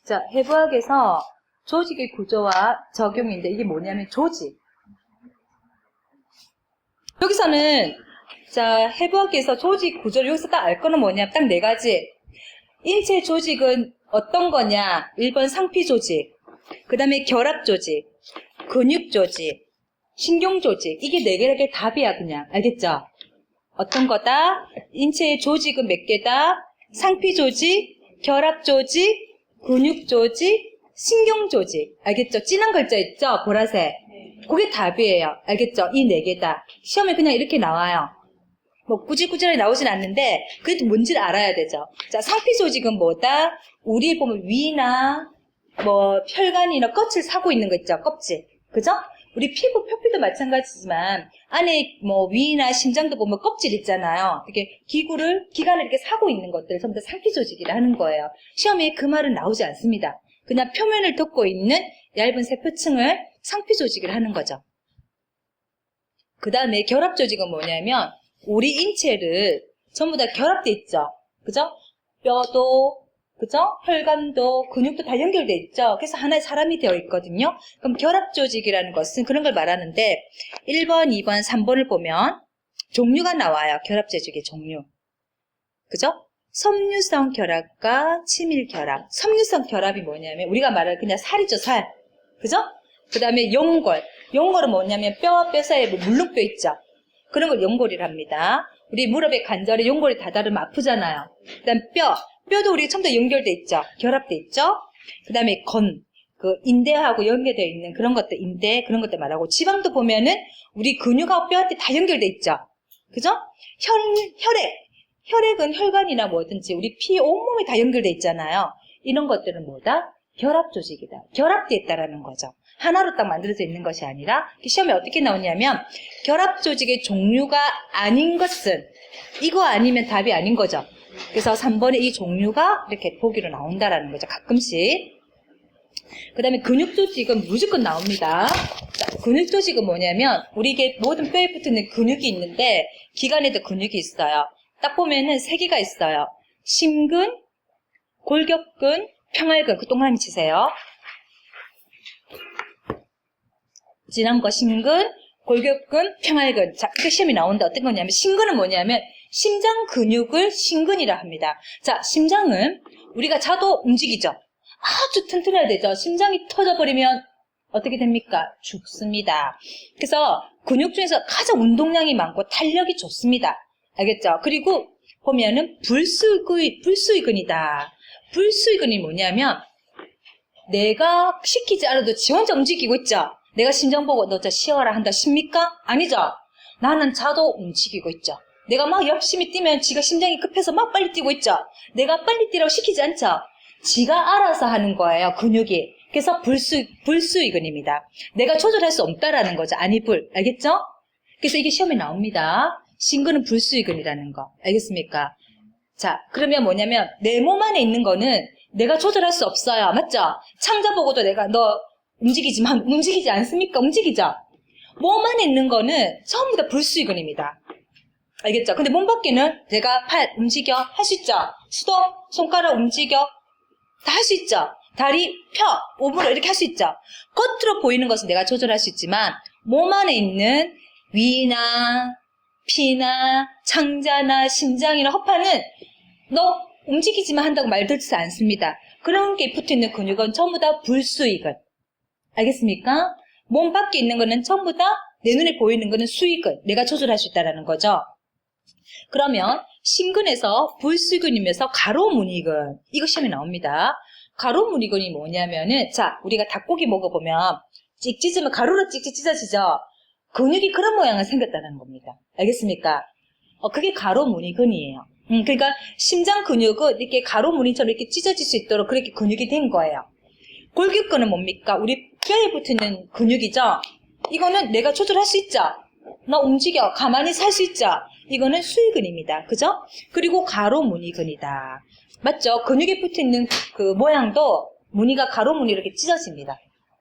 자, 해부학에서 조직의 구조와 적용인데 이게 뭐냐면 조직. 여기서는 자, 해부학에서 조직 구조를 여기서 딱 알 거는 뭐냐? 딱 네 가지. 인체 조직은 어떤 거냐? 1번 상피 조직, 그 다음에 결합 조직, 근육 조직, 신경 조직. 이게 네 개의 답이야 그냥. 알겠죠? 어떤 거다? 인체의 조직은 몇 개다? 상피 조직, 결합 조직, 근육 조직, 신경 조직. 알겠죠? 진한 글자 있죠? 보라색. 그게 답이에요. 알겠죠? 이 네 개다. 시험에 그냥 이렇게 나와요. 뭐 꾸질꾸질하게 나오진 않는데 그래도 뭔지를 알아야 되죠. 자, 상피 조직은 뭐다? 우리 보면 위나 뭐 혈관이나 껍질 사고 있는 거 있죠? 껍질. 그죠? 우리 피부 표피도 마찬가지지만 안에 뭐 위나 심장도 보면 껍질 있잖아요. 이렇게 기관을 이렇게 사고 있는 것들 전부 다 상피 조직이라 하는 거예요. 시험에 그 말은 나오지 않습니다. 그냥 표면을 덮고 있는 얇은 세포층을 상피 조직이라 하는 거죠. 그 다음에 결합 조직은 뭐냐면 우리 인체를 전부 다 결합돼 있죠. 그죠? 뼈도, 그죠? 혈관도, 근육도 다 연결돼 있죠. 그래서 하나의 사람이 되어 있거든요. 그럼 결합 조직이라는 것은 그런 걸 말하는데 1번, 2번, 3번을 보면 종류가 나와요. 결합 조직의 종류. 그죠? 섬유성 결합과 치밀 결합. 섬유성 결합이 뭐냐면 우리가 말할 그냥 살이죠, 살. 그죠? 그 다음에 연골. 연골은 뭐냐면 뼈와 뼈 사이에 뭐 물렁뼈 있죠. 그런 걸 연골이랍니다. 우리 무릎의 관절에 연골이 닿으면 아프잖아요. 그 다음 뼈도 우리 처음부터 연결돼 있죠. 결합돼 있죠. 그 다음에 그 인대하고 연결되어 있는 그런 것들, 인대, 그런 것들 말하고, 지방도 보면은 우리 근육하고 뼈한테 다 연결돼 있죠. 그죠? 혈액은 혈관이나 뭐든지 우리 피 온몸에 다 연결돼 있잖아요. 이런 것들은 뭐다? 결합 조직이다. 결합돼 있다라는 거죠. 하나로 딱 만들어져 있는 것이 아니라 시험에 어떻게 나오냐면 결합 조직의 종류가 아닌 것은 이거 아니면 답이 아닌 거죠. 그래서 3번에 이 종류가 이렇게 보기로 나온다라는 거죠. 가끔씩. 그 다음에 근육 조직은 무조건 나옵니다. 자, 근육 조직은 뭐냐면 우리 모든 뼈에 붙는 근육이 있는데 기관에도 근육이 있어요. 딱 보면은 3개가 있어요. 심근, 골격근, 평활근. 그 동그라미 치세요. 지난 거 심근, 골격근, 평활근. 자, 이렇게 시험이 나온다. 어떤 거냐면 심근은 뭐냐면 심장 근육을 심근이라 합니다. 자, 심장은 우리가 자도 움직이죠. 아주 튼튼해야 되죠. 심장이 터져버리면 어떻게 됩니까? 죽습니다. 그래서 근육 중에서 가장 운동량이 많고 탄력이 좋습니다. 알겠죠? 그리고 보면은 불수의근이다. 불수의근이 뭐냐면 내가 시키지 않아도 지 혼자 움직이고 있죠. 내가 심장 보고 너 저 쉬어라 한다 십니까? 아니죠. 나는 자도 움직이고 있죠. 내가 막 열심히 뛰면 지가 심장이 급해서 막 빨리 뛰고 있죠. 내가 빨리 뛰라고 시키지 않죠. 지가 알아서 하는 거예요. 근육이. 그래서 불수의근입니다. 내가 조절할 수 없다라는 거죠. 아니불. 알겠죠? 그래서 이게 시험에 나옵니다. 심근은 불수의근이라는 거. 알겠습니까? 자, 그러면 뭐냐면 내 몸 안에 있는 거는 내가 조절할 수 없어요. 맞죠? 창자 보고도 내가 너 움직이지만 움직이지 않습니까? 움직이죠? 몸 안에 있는 거는 전부 다 불수의근입니다. 알겠죠? 근데 몸 밖에는 내가 팔 움직여 할 수 있죠? 수동, 손가락 움직여 다 할 수 있죠? 다리 펴, 오므려 이렇게 할 수 있죠? 겉으로 보이는 것은 내가 조절할 수 있지만 몸 안에 있는 위나 피나 창자나 심장이나 허파는 너 움직이지만 한다고 말 듣지 않습니다. 그런 게 붙어있는 근육은 전부 다 불수의근. 알겠습니까? 몸 밖에 있는 거는 전부 다 내 눈에 보이는 거는 수의근. 내가 조절할 수 있다는 거죠. 그러면 심근에서 불수의근이면서 가로무늬근. 이거 시험에 나옵니다. 가로무늬근이 뭐냐면은 자, 우리가 닭고기 먹어보면 찍 찢으면 가로로 찍찍 찢어지죠. 근육이 그런 모양을 생겼다는 겁니다. 알겠습니까? 그게 가로무늬근이에요. 그러니까 심장 근육은 이렇게 가로무늬처럼 이렇게 찢어질 수 있도록 그렇게 근육이 된 거예요. 골격근은 뭡니까? 우리 뼈에 붙는 근육이죠? 이거는 내가 조절할 수 있죠? 나 움직여. 가만히 살 수 있죠? 이거는 수의근입니다. 그죠? 그리고 가로무늬근이다. 맞죠? 근육에 붙어있는 그 모양도 무늬가 가로무늬로 이렇게 찢어집니다.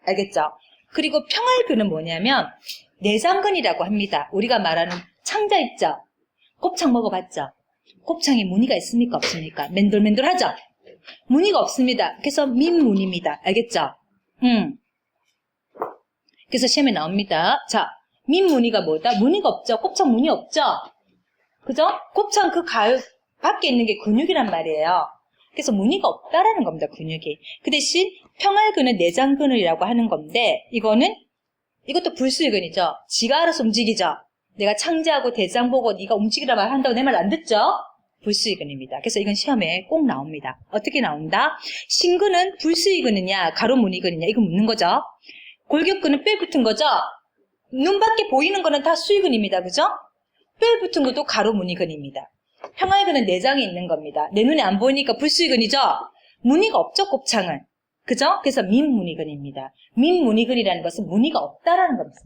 알겠죠? 그리고 평활근은 뭐냐면 내장근이라고 합니다. 우리가 말하는 창자 있죠? 곱창 먹어봤죠? 곱창에 무늬가 있습니까? 없습니까? 맨돌맨돌하죠? 무늬가 없습니다. 그래서 민무늬입니다. 알겠죠? 그래서 시험에 나옵니다. 자, 민무늬가 뭐다? 무늬가 없죠? 곱창 무늬 없죠? 그죠? 곱창 그 가요 밖에 있는 게 근육이란 말이에요. 그래서 무늬가 없다라는 겁니다. 근육이. 그 대신 평활근은 내장근이라고 하는 건데 이것도 불수의근이죠. 지가 알아서 움직이죠. 내가 창제하고 대장 보고 네가 움직이라 말한다고 내 말 안 듣죠? 불수의근입니다. 그래서 이건 시험에 꼭 나옵니다. 어떻게 나온다? 신근은 불수의근이냐 가로무늬근이냐 이거 묻는 거죠. 골격근은 뼈에 붙은 거죠. 눈 밖에 보이는 거는 다 수의근입니다. 그죠? 뼈에 붙은 것도 가로무늬근입니다. 평활근은 내장에 있는 겁니다. 내 눈에 안 보이니까 불수의근이죠. 무늬가 없죠, 곱창은. 그죠? 그래서 민무늬근입니다. 민무늬근이라는 것은 무늬가 없다라는 겁니다.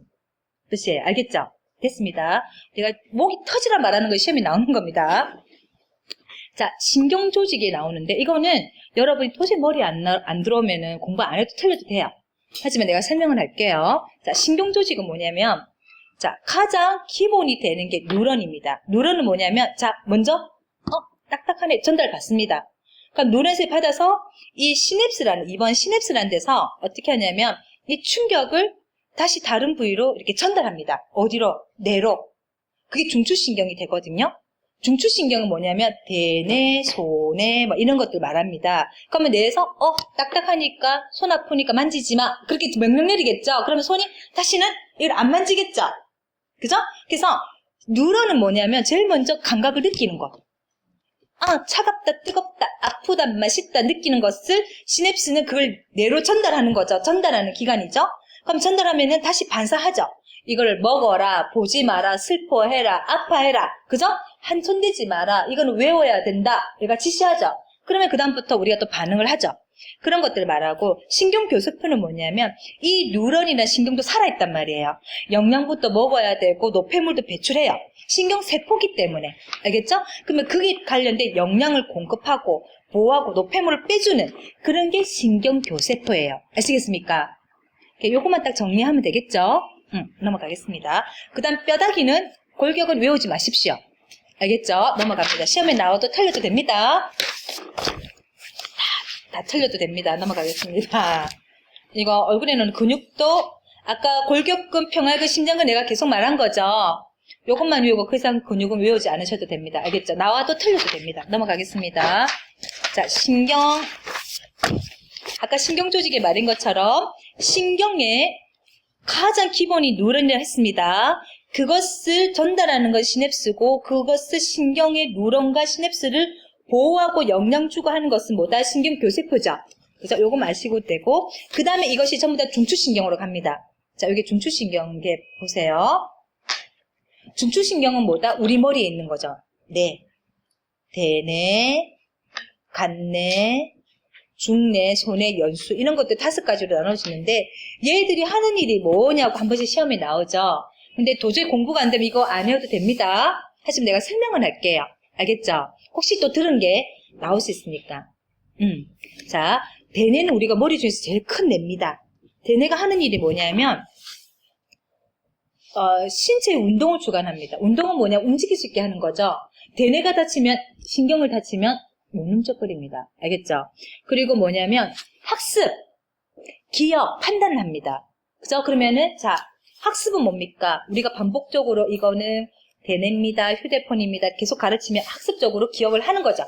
뜻이에요. 알겠죠? 됐습니다. 내가 목이 터지라 말하는 거 시험에 나오는 겁니다. 자, 신경조직이 나오는데 이거는 여러분이 도저히 머리에 안 들어오면은 공부 안 해도 틀려도 돼요. 하지만 내가 설명을 할게요. 자, 신경조직은 뭐냐면 자, 가장 기본이 되는 게 뉴런입니다. 뉴런은 뭐냐면 자, 먼저 딱딱하네 전달 받습니다. 그럼 뉴런을 받아서 이 시냅스라는 이번 시냅스라는 데서 어떻게 하냐면 이 충격을 다시 다른 부위로 이렇게 전달합니다. 어디로? 뇌로. 그게 중추신경이 되거든요. 중추신경은 뭐냐면 대뇌, 소뇌 뭐 이런 것들 말합니다. 그러면 뇌에서 딱딱하니까 손 아프니까 만지지 마. 그렇게 명령 내리겠죠. 그러면 손이 다시는 이걸 안 만지겠죠. 그죠? 그래서 뉴런은 뭐냐면 제일 먼저 감각을 느끼는 거. 차갑다, 뜨겁다, 아프다, 맛있다 느끼는 것을 시냅스는 그걸 뇌로 전달하는 거죠. 전달하는 기관이죠. 그럼 전달하면은 다시 반사하죠. 이걸 먹어라, 보지 마라, 슬퍼해라, 아파해라. 그죠? 한 손 대지 마라. 이거는 외워야 된다. 얘가 지시하죠. 그러면 그다음부터 우리가 또 반응을 하죠. 그런 것들을 말하고 신경교습표는 뭐냐면 이 뉴런이나 신경도 살아있단 말이에요. 영양부터 먹어야 되고 노폐물도 배출해요. 신경세포기 때문에. 알겠죠? 그러면 그게 관련된 영양을 공급하고 보호하고 노폐물을 빼주는 그런 게 신경교세포예요. 아시겠습니까? 요것만 딱 정리하면 되겠죠? 넘어가겠습니다. 그 다음 뼈다귀는 골격은 외우지 마십시오. 알겠죠? 넘어갑니다. 시험에 나와도 틀려도 됩니다. 다 틀려도 됩니다. 넘어가겠습니다. 이거 얼굴에 넣는 근육도 아까 골격근, 평활근, 심장근 내가 계속 말한 거죠. 요것만 외우고 그 이상 근육은 외우지 않으셔도 됩니다. 알겠죠? 나와도 틀려도 됩니다. 넘어가겠습니다. 자, 아까 신경조직에 말인 것처럼 신경의 가장 기본이 뉴런이라 했습니다. 그것을 전달하는 것이 시냅스고 그것을 신경의 뉴런과 시냅스를 보호하고 영양 주고 하는 것은 뭐다? 신경교세포죠. 그래서 요거 마시고 되고 그 다음에 이것이 전부 다 중추신경으로 갑니다. 자, 여기 중추신경 보세요. 중추신경은 뭐다? 우리 머리에 있는 거죠. 네. 대뇌, 간뇌, 중뇌, 소뇌, 연수 이런 것들 5가지로 나눠지는데 얘들이 하는 일이 뭐냐고 한 번씩 시험에 나오죠. 근데 도저히 공부가 안 되면 이거 안 해도 됩니다. 하지만 내가 설명을 할게요. 알겠죠? 혹시 또 들은 게 나올 수 있으니까. 자, 대뇌는 우리가 머리 중에서 제일 큰 뇌입니다. 대뇌가 하는 일이 뭐냐면 신체 운동을 주관합니다. 운동은 뭐냐? 움직일 수 있게 하는 거죠. 대뇌가 다치면 신경을 다치면 못 움직거립니다. 알겠죠? 그리고 뭐냐면 학습, 기억, 판단을 합니다. 그죠? 그러면은 자, 학습은 뭡니까? 우리가 반복적으로 이거는 대뇌입니다. 휴대폰입니다. 계속 가르치면 학습적으로 기억을 하는 거죠.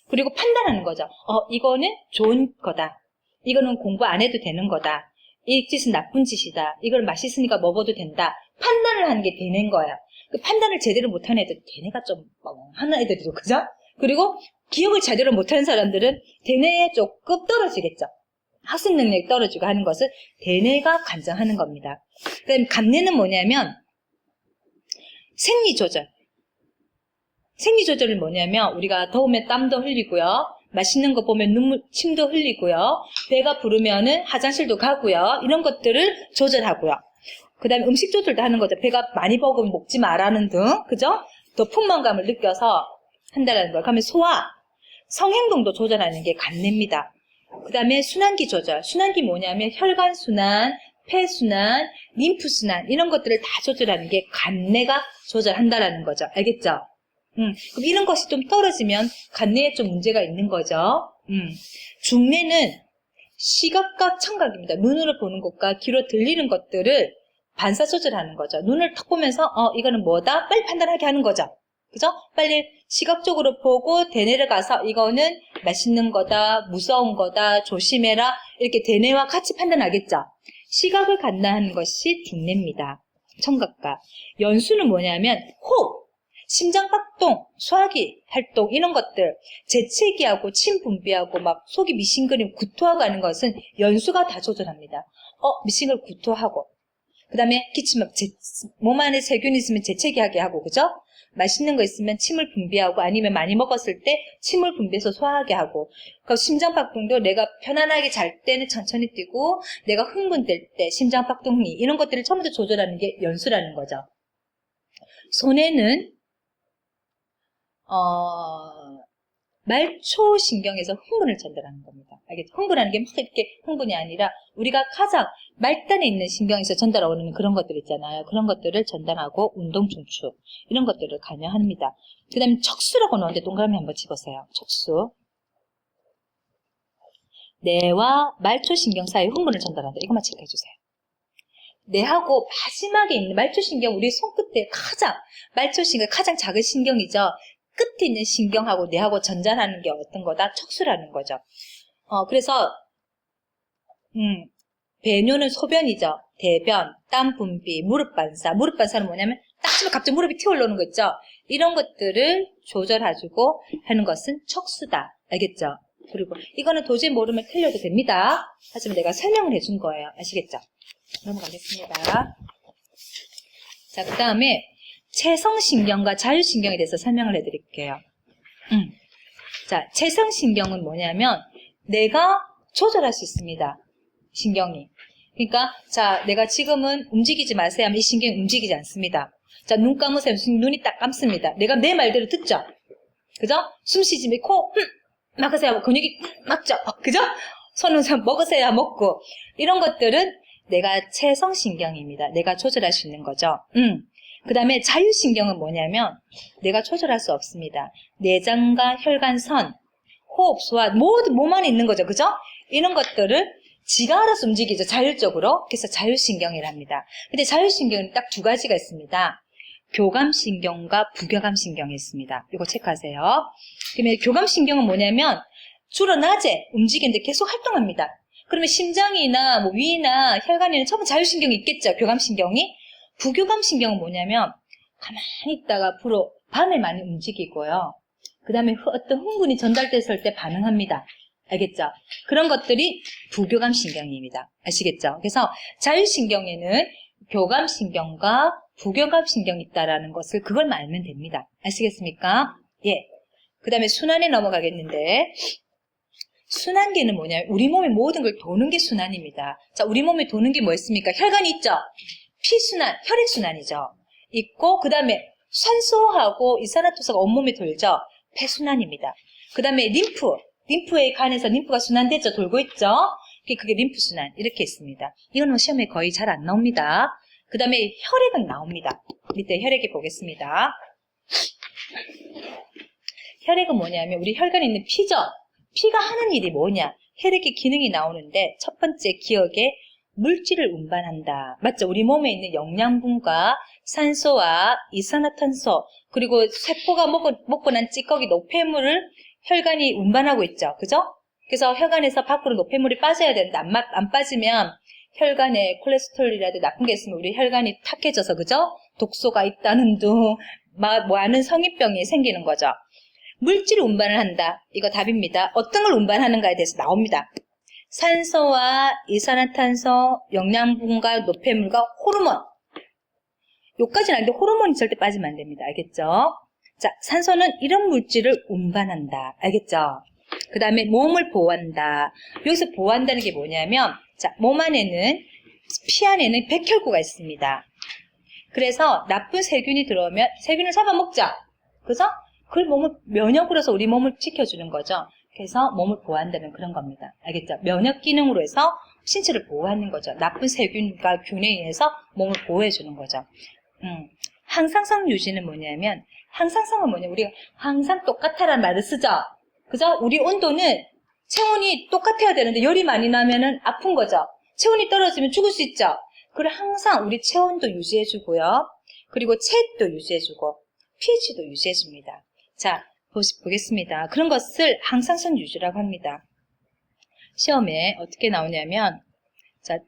그리고 판단하는 거죠. 이거는 좋은 거다. 이거는 공부 안 해도 되는 거다. 이 짓은 나쁜 짓이다. 이걸 맛있으니까 먹어도 된다. 판단을 하는 게 대뇌인 거예요. 그 판단을 제대로 못하는 애들, 대뇌가 좀 멍하는 애들이죠. 그죠? 그리고 기억을 제대로 못하는 사람들은 대뇌에 조금 떨어지겠죠. 학습 능력이 떨어지고 하는 것을 대뇌가 관장하는 겁니다. 그다음에 간뇌는 뭐냐면 생리조절. 생리조절은 뭐냐면 우리가 더우면 땀도 흘리고요. 맛있는 거 보면 침도 흘리고요. 배가 부르면은 화장실도 가고요. 이런 것들을 조절하고요. 그 다음에 음식 조절도 하는 거죠. 배가 많이 먹으면 먹지 말라는 등, 그죠? 더 풍만감을 느껴서 한다는 거예요. 그러면 소화, 성행동도 조절하는 게 간뇌입니다. 그 다음에 순환기 조절. 순환기 뭐냐면 혈관순환, 폐순환, 림프순환 이런 것들을 다 조절하는 게 간뇌가 조절한다라는 거죠. 알겠죠? 그럼 이런 것이 좀 떨어지면 간뇌에 좀 문제가 있는 거죠. 중뇌는 시각과 청각입니다. 눈으로 보는 것과 귀로 들리는 것들을 반사 조절하는 거죠. 눈을 탁 보면서 이거는 뭐다? 빨리 판단하게 하는 거죠. 그죠? 빨리 시각적으로 보고 대뇌를 가서 이거는 맛있는 거다, 무서운 거다, 조심해라 이렇게 대뇌와 같이 판단하겠죠. 시각을 감당하는 것이 중뇌입니다. 청각과. 연수는 뭐냐면 호흡, 심장박동, 소화기 활동 이런 것들 재채기하고 침 분비하고 막 속이 미싱거리고 구토하고 하는 것은 연수가 다 조절합니다. 미싱을 구토하고 그 다음에 기침막 몸 안에 세균이 있으면 재채기하게 하고 그죠? 맛있는 거 있으면 침을 분비하고 아니면 많이 먹었을 때 침을 분비해서 소화하게 하고 그 심장박동도 내가 편안하게 잘 때는 천천히 뛰고 내가 흥분될 때 심장박동이 이런 것들을 처음부터 조절하는 게 연수라는 거죠. 손에는 말초신경에서 흥분을 전달하는 겁니다. 알겠죠? 흥분하는 게 막 이렇게 흥분이 아니라 우리가 가장 말단에 있는 신경에서 전달하는 그런 것들 있잖아요. 그런 것들을 전달하고 운동 중추 이런 것들을 관여합니다. 그 다음에 척수라고 나오는데 동그라미 한번 집으세요. 척수. 뇌와 말초신경 사이에 흥분을 전달한다. 이것만 체크해 주세요. 뇌하고 마지막에 있는 말초신경, 우리 손끝에 말초신경 가장 작은 신경이죠. 끝에 있는 신경하고 뇌하고 전달하는 게 어떤 거다? 척수라는 거죠. 그래서 배뇨는 소변이죠. 대변, 땀 분비, 무릎 반사. 무릎 반사는 뭐냐면 딱 치면 갑자기 무릎이 튀어올라오는 거 있죠. 이런 것들을 조절해주고 하는 것은 척수다. 알겠죠? 그리고 이거는 도저히 모르면 틀려도 됩니다. 하지만 내가 설명을 해준 거예요. 아시겠죠? 넘어가겠습니다. 자, 그 다음에 체성신경과 자율신경에 대해서 설명을 해드릴게요. 자, 체성신경은 뭐냐면 내가 조절할 수 있습니다. 신경이. 그러니까 자, 내가 지금은 움직이지 마세요 하면 이 신경이 움직이지 않습니다. 자, 눈 감으세요. 눈이 딱 감습니다. 내가 내 말대로 듣죠? 그죠? 숨 쉬지 말고 막으세요. 근육이 막죠? 그죠? 손은 먹으세요. 먹고. 이런 것들은 내가 체성신경입니다. 내가 조절할 수 있는 거죠. 그 다음에 자율신경은 뭐냐면 내가 조절할 수 없습니다. 내장과 혈관선, 호흡, 소화 모두 몸 안에 있는 거죠. 그죠? 이런 것들을 지가 알아서 움직이죠. 자율적으로. 그래서 자율신경이랍니다. 근데 자율신경은 딱 두 가지가 있습니다. 교감신경과 부교감신경이 있습니다. 이거 체크하세요. 그러면 교감신경은 뭐냐면 주로 낮에 움직이는데 계속 활동합니다. 그러면 심장이나 뭐 위나 혈관에는 처음 자율신경이 있겠죠. 교감신경이. 부교감신경은 뭐냐면 가만히 있다가 앞으로 밤에 많이 움직이고요. 그 다음에 어떤 흥분이 전달됐을 때 반응합니다. 알겠죠? 그런 것들이 부교감신경입니다. 아시겠죠? 그래서 자율신경에는 교감신경과 부교감신경이 있다라는 것을 그걸만 알면 됩니다. 아시겠습니까? 예. 그 다음에 순환에 넘어가겠는데 순환계는 뭐냐면 우리 몸의 모든 걸 도는 게 순환입니다. 자, 우리 몸에 도는 게 뭐였습니까? 혈관이 있죠? 피순환, 혈액순환이죠. 있고 그 다음에 산소하고 이산화탄소가 온몸에 돌죠? 폐순환입니다. 그 다음에 림프의 간에서 림프가 순환되죠? 돌고 있죠? 그게 림프순환 이렇게 있습니다. 이거는 시험에 거의 잘 안 나옵니다. 그 다음에 혈액은 나옵니다. 밑에 혈액에 보겠습니다. 혈액은 뭐냐면 우리 혈관에 있는 피죠? 피가 하는 일이 뭐냐? 혈액의 기능이 나오는데 첫 번째 기억에 물질을 운반한다. 맞죠? 우리 몸에 있는 영양분과 산소와 이산화탄소 그리고 세포가 먹고 난 찌꺼기 노폐물을 혈관이 운반하고 있죠. 그죠? 그래서 혈관에서 밖으로 노폐물이 빠져야 되는데 안 빠지면 혈관에 콜레스테롤이라도 나쁜 게 있으면 우리 혈관이 탁해져서 그죠? 독소가 있다는 둥 많은 성인병이 생기는 거죠. 물질을 운반을 한다. 이거 답입니다. 어떤 걸 운반하는가에 대해서 나옵니다. 산소와 이산화탄소, 영양분과 노폐물과 호르몬. 요까지는 아닌데 호르몬이 절대 빠지면 안 됩니다. 알겠죠? 자, 산소는 이런 물질을 운반한다. 알겠죠? 그 다음에 몸을 보호한다. 여기서 보호한다는 게 뭐냐면 자, 몸 안에는 피 안에는 백혈구가 있습니다. 그래서 나쁜 세균이 들어오면 세균을 잡아먹자. 그죠? 그걸 몸을 면역으로서 우리 몸을 지켜주는 거죠. 그래서 몸을 보호한다는 그런 겁니다. 알겠죠? 면역 기능으로 해서 신체를 보호하는 거죠. 나쁜 세균과 균에 의해서 몸을 보호해주는 거죠. 항상성 유지는 뭐냐면 항상성은 뭐냐? 우리가 항상 똑같아라는 말을 쓰죠. 그죠? 우리 온도는 체온이 똑같아야 되는데 열이 많이 나면은 아픈 거죠. 체온이 떨어지면 죽을 수 있죠. 그래 항상 우리 체온도 유지해주고요. 그리고 체도 유지해주고 pH도 유지해줍니다. 자, 보겠습니다. 그런 것을 항상성 유지라고 합니다. 시험에 어떻게 나오냐면 자,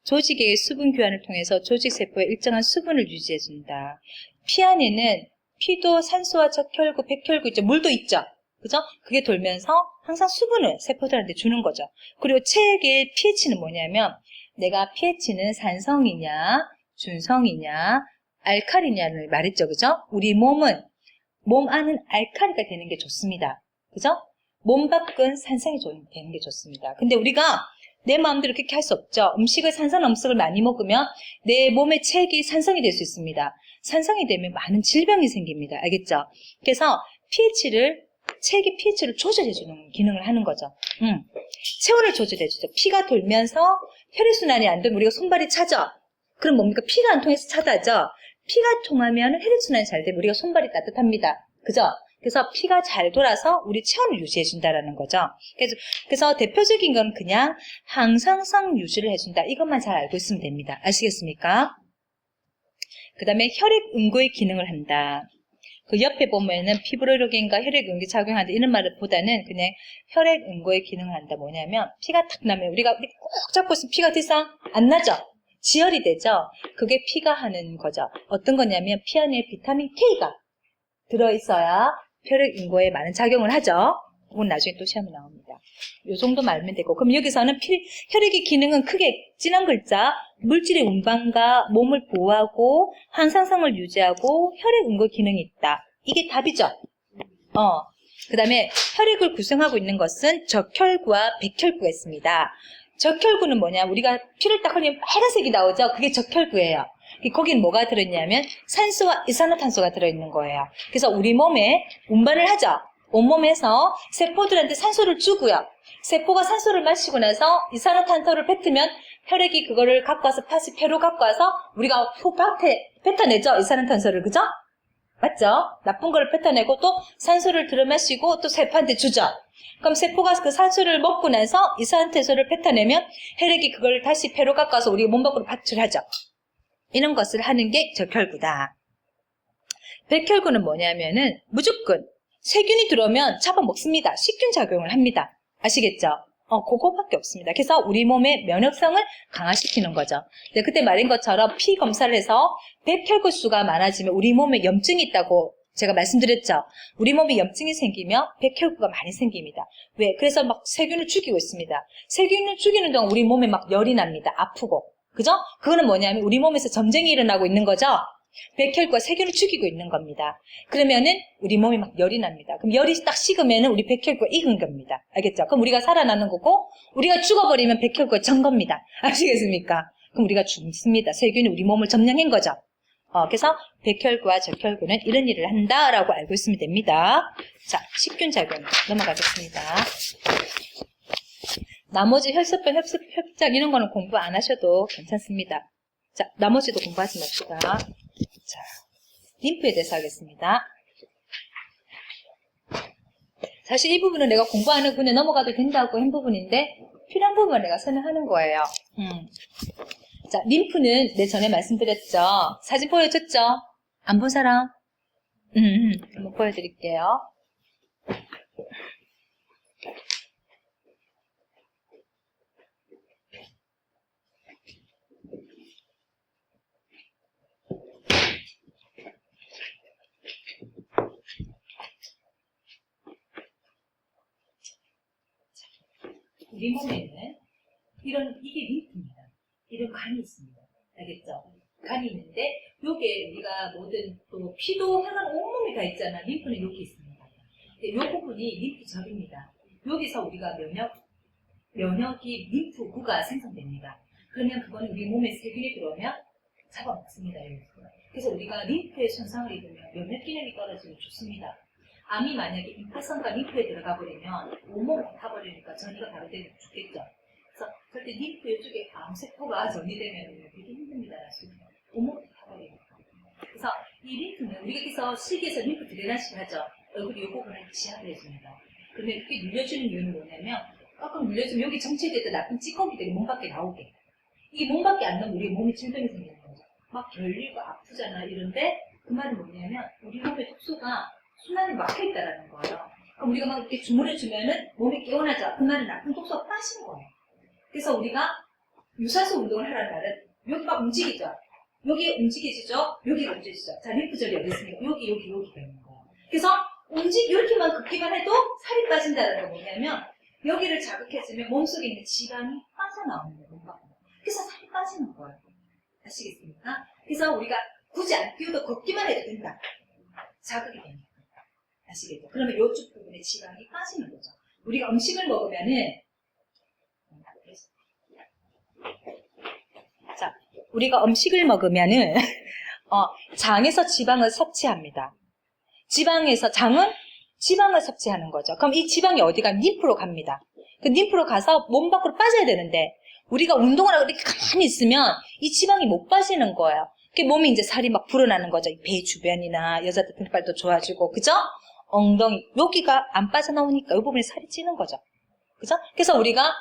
조직의 수분 교환을 통해서 조직세포에 일정한 수분을 유지해준다. 피 안에는 피도 산소와 적혈구, 백혈구 있죠. 물도 있죠. 그죠? 그게 돌면서 항상 수분을 세포들한테 주는 거죠. 그리고 체액의 pH는 뭐냐면 내가 pH는 산성이냐, 준성이냐, 알칼리냐를 말했죠. 그죠? 우리 몸 안은 알칼리가 되는 게 좋습니다. 그죠? 몸 밖은 산성이 되는 게 좋습니다. 근데 우리가 내 마음대로 그렇게 할 수 없죠. 산성음식을 많이 먹으면 내 몸의 체액이 산성이 될 수 있습니다. 산성이 되면 많은 질병이 생깁니다. 알겠죠? 그래서 체액의 pH를 조절해주는 기능을 하는 거죠. 체온을 조절해주죠. 피가 돌면서 혈액순환이 안 되면 우리가 손발이 차죠. 그럼 뭡니까? 피가 안 통해서 차다죠. 피가 통하면 혈액순환이 잘 되면 우리가 손발이 따뜻합니다. 그죠? 그래서 피가 잘 돌아서 우리 체온을 유지해준다라는 거죠. 그래서 대표적인 건 그냥 항상성 유지를 해준다. 이것만 잘 알고 있으면 됩니다. 아시겠습니까? 그 다음에 혈액응고의 기능을 한다. 그 옆에 보면은 피브로르겐과 혈액응고에 작용한다. 이런 말보다는 그냥 혈액응고의 기능을 한다. 뭐냐면 피가 탁 나면 우리가 꼭 잡고 있으면 피가 들썩 안 나죠? 지혈이 되죠? 그게 피가 하는 거죠. 어떤 거냐면 피 안에 비타민 K가 들어있어야 혈액응고에 많은 작용을 하죠. 그건 나중에 또 시험에 나옵니다. 요 정도 말면 되고. 그럼 여기서는 혈액의 기능은 크게 진한 글자, 물질의 운반과 몸을 보호하고 항상성을 유지하고 혈액응고 기능이 있다. 이게 답이죠. 그 다음에 혈액을 구성하고 있는 것은 적혈구와 백혈구가 있습니다. 적혈구는 뭐냐? 우리가 피를 딱 흘리면 빨간색이 나오죠? 그게 적혈구예요. 거긴 뭐가 들어있냐면 산소와 이산화탄소가 들어있는 거예요. 그래서 우리 몸에 운반을 하죠. 온몸에서 세포들한테 산소를 주고요. 세포가 산소를 마시고 나서 이산화탄소를 뱉으면 혈액이 그거를 갖고 와서 다시 폐로 갖고 와서 우리가 밖에 뱉어내죠. 이산화탄소를. 그죠? 맞죠? 나쁜 거를 뱉어내고 또 산소를 들어마시고 또 세포한테 주죠. 그럼 세포가 그 산소를 먹고 나서 이산화탄소를 뱉어내면 혈액이 그걸 다시 폐로 갖고 와서 우리 몸 밖으로 발출하죠. 이런 것을 하는 게 적혈구다. 백혈구는 뭐냐면은 무조건 세균이 들어오면 잡아먹습니다. 식균 작용을 합니다. 아시겠죠? 그거밖에 없습니다. 그래서 우리 몸의 면역성을 강화시키는 거죠. 네, 그때 말한 것처럼 피 검사를 해서 백혈구 수가 많아지면 우리 몸에 염증이 있다고 제가 말씀드렸죠. 우리 몸에 염증이 생기면 백혈구가 많이 생깁니다. 왜? 그래서 막 세균을 죽이고 있습니다. 세균을 죽이는 동안 우리 몸에 막 열이 납니다. 아프고. 그죠? 그거는 뭐냐면 우리 몸에서 점쟁이 일어나고 있는 거죠. 백혈구가 세균을 죽이고 있는 겁니다. 그러면은 우리 몸이 막 열이 납니다. 그럼 열이 딱 식으면은 우리 백혈구가 익은 겁니다. 알겠죠? 그럼 우리가 살아나는 거고 우리가 죽어버리면 백혈구가 전 겁니다. 아시겠습니까? 그럼 우리가 죽습니다. 세균이 우리 몸을 점령한 거죠. 그래서 백혈구와 적혈구는 이런 일을 한다라고 알고 있으면 됩니다. 자, 식균 작용 넘어가겠습니다. 나머지 혈소병, 협장 이런 거는 공부 안 하셔도 괜찮습니다. 자, 나머지도 공부하지 맙시다. 자, 림프에 대해서 하겠습니다. 사실 이 부분은 내가 공부하는 분에 넘어가도 된다고 한 부분인데 필요한 부분을 내가 설명하는 거예요. 자, 림프는 내 전에 말씀드렸죠. 사진 보여줬죠? 안 본 사람? 한번 보여드릴게요. 우리 몸에는 이게 림프입니다. 이런 간이 있습니다. 알겠죠? 간이 있는데, 요게 우리가 모든 또 피도 혈관 온몸에 다 있잖아. 림프는 여기 있습니다. 이 부분이 림프절입니다. 여기서 우리가 면역이 림프구가 생성됩니다. 그러면 그거는 우리 몸에 세균이 들어오면 잡아먹습니다. 그래서 우리가 림프에 손상을 입으면 면역 기능이 떨어지면 좋습니다. 암이 만약에 임파선과 림프에 들어가 버리면 온몸을 타버리니까 전이가 바로 되면 죽겠죠. 그래서 절대 림프 이쪽에 암세포가 전이되면 되게 힘듭니다. 온몸을 타버리니까. 그래서 이 림프는 우리가 그래서 실기에서 림프 드레나지를 하죠. 얼굴이 이 부분을 지압을 해줍니다. 그러면 이렇게 눌려주는 이유는 뭐냐면 꽉꽉 눌려주면 여기 정체됐던 나쁜 찌꺼기들이 몸 밖에 나오게. 이게 몸 밖에 안 나오면 우리 몸에 질병이 생기는 거죠. 막 결리고 아프잖아 이런데 그 말은 뭐냐면 우리 몸의 독소가 순환이 막혀있다라는 거예요. 그럼 우리가 막 이렇게 주물러주면은 몸이 개운하죠. 그 말은 나쁜 독소가 빠지는 거예요. 그래서 우리가 유산소 운동을 하라는 말은 여기 막 움직이죠. 여기 움직이시죠? 여기가 움직이시죠? 자, 림프절이 어디 있습니까? 여기가 있는 거예요. 그래서 이렇게만 긋기만 해도 살이 빠진다는 건 뭐냐면 여기를 자극해주면 몸속에 있는 지방이 빠져나오는 거예요. 그래서 살이 빠지는 거예요. 아시겠습니까? 그래서 우리가 굳이 안 뛰어도 걷기만 해도 된다. 자극이 됩니다. 아시겠죠? 그러면 이쪽 부분에 지방이 빠지는 거죠. 우리가 음식을 먹으면은 자, 우리가 음식을 먹으면은 장에서 지방을 섭취합니다. 장은 지방을 섭취하는 거죠. 그럼 이 지방이 어디 가면 림프로 갑니다. 그 림프로 가서 몸 밖으로 빠져야 되는데 우리가 운동을 하고 이렇게 가만히 있으면 이 지방이 못 빠지는 거예요. 몸이 이제 살이 막 불어나는 거죠. 배 주변이나 여자들 등발도 좋아지고, 그죠? 엉덩이 여기가 안 빠져나오니까 이 부분에 살이 찌는 거죠. 그죠? 그래서 우리가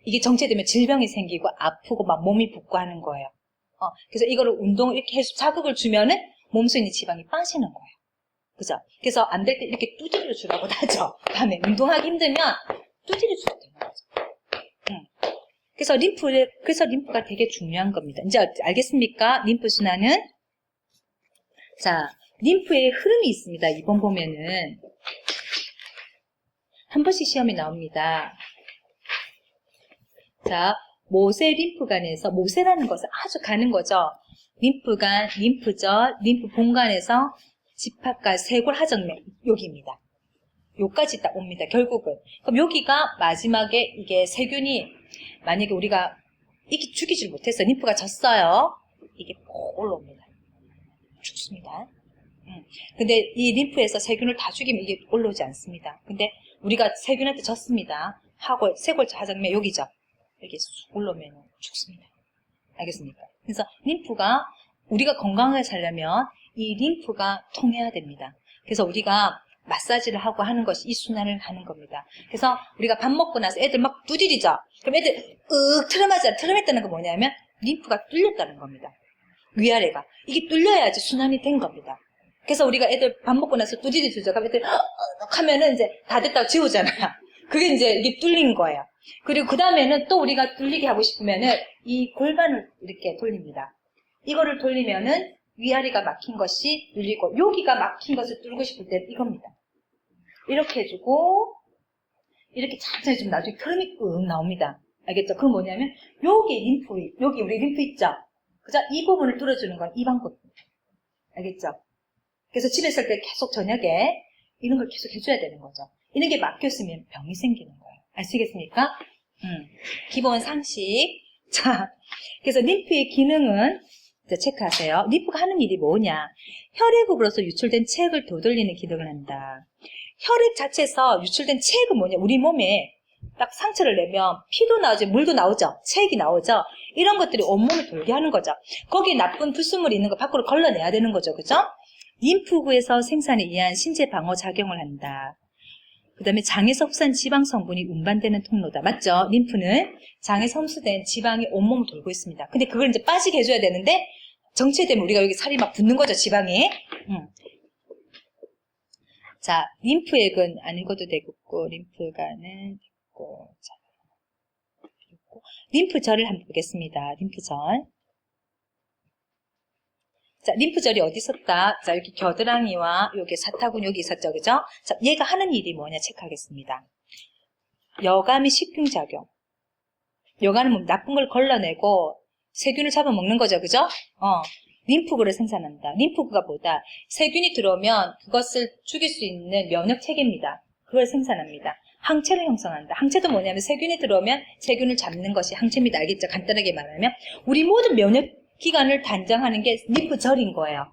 이게 정체되면 질병이 생기고 아프고 막 몸이 붓고 하는 거예요. 그래서 이거를 운동을 이렇게 해서 자극을 주면은 몸속에 있는 지방이 빠지는 거예요. 그죠? 그래서 안 될 때 이렇게 두드려 주라고 하죠. 밤에 운동하기 힘들면 두드려 주면 되는 거죠. 그래서 림프가 되게 중요한 겁니다. 이제 알겠습니까? 림프 순환은? 자, 림프의 흐름이 있습니다. 2번 보면은 한 번씩 시험에 나옵니다. 자, 모세 림프관에서, 모세라는 것은 아주 가는 거죠. 림프관, 림프절, 림프 본관에서 집합과 쇄골 하정맥, 여기입니다. 요까지 딱 옵니다. 결국은. 그럼 여기가 마지막에 이게 세균이 만약에 우리가 이게 죽이질 못해서 림프가 졌어요. 이게 폭 올라옵니다. 죽습니다. 근데 이 림프에서 세균을 다 죽이면 이게 올라오지 않습니다. 근데 우리가 세균한테 졌습니다. 하고 쇄골 하정맥 여기죠. 이렇게 쑥 올라오면 죽습니다. 알겠습니까? 그래서 림프가 우리가 건강하게 살려면 이 림프가 통해야 됩니다. 그래서 우리가 마사지를 하고 하는 것이 이 순환을 하는 겁니다. 그래서 우리가 밥 먹고 나서 애들 막 두드리죠. 그럼 애들 트름하잖아. 트름했다는 건 뭐냐면 림프가 뚫렸다는 겁니다. 위아래가. 이게 뚫려야지 순환이 된 겁니다. 그래서 우리가 애들 밥 먹고 나서 두드리죠. 그럼 애들 하면은 이제 다 됐다고 지우잖아요. 그게 이제 이게 뚫린 거예요. 그리고 그 다음에는 또 우리가 뚫리게 하고 싶으면은 이 골반을 이렇게 돌립니다. 이거를 돌리면은 위아래가 막힌 것이 눌리고 여기가 막힌 것을 뚫고 싶을 때 이겁니다. 이렇게 해주고 이렇게 천천히 좀 나중에 트름이 끄 나옵니다. 알겠죠? 그건 뭐냐면 여기 우리 림프 있죠? 그죠? 이 부분을 뚫어주는 건 이 방법입니다. 알겠죠? 그래서 집에 있을 때 계속 저녁에 이런 걸 계속 해줘야 되는 거죠. 이런 게 막혔으면 병이 생기는 거예요. 아시겠습니까? 기본 상식. 자, 그래서 림프의 기능은 자, 체크하세요. 림프가 하는 일이 뭐냐? 혈액으로서 유출된 체액을 되돌리는 기능을 한다. 혈액 자체에서 유출된 체액은 뭐냐? 우리 몸에 딱 상처를 내면 피도 나오죠, 물도 나오죠, 체액이 나오죠. 이런 것들이 온몸을 돌게 하는 거죠. 거기에 나쁜 불순물이 있는 거 밖으로 걸러내야 되는 거죠, 그죠? 림프구에서 생산에 의한 신체 방어 작용을 한다. 그 다음에 장에서 흡수한 지방 성분이 운반되는 통로다. 맞죠? 림프는 장에서 흡수된 지방이 온몸을 돌고 있습니다. 근데 그걸 이제 빠지게 해줘야 되는데 정체되면 우리가 여기 살이 막 붙는 거죠, 지방이. 자, 림프액은 안 읽어도 되겠고, 림프관은 됐고, 자, 그리고 림프절을 한번 보겠습니다. 림프절. 자, 림프절이 어디 있었다? 자, 여기 겨드랑이와 여기 사타구니 여기 있었죠, 그죠? 자, 얘가 하는 일이 뭐냐 체크하겠습니다. 여감이 식균작용. 여감은 뭐 나쁜 걸 걸러내고 세균을 잡아먹는 거죠, 그죠? 림프구를 생산한다. 림프구가 뭐다? 세균이 들어오면 그것을 죽일 수 있는 면역 체계입니다. 그걸 생산합니다. 항체를 형성한다. 항체도 뭐냐면 세균이 들어오면 세균을 잡는 것이 항체입니다. 알겠죠? 간단하게 말하면 우리 모든 면역 기관을 단장하는 게 림프절인 거예요.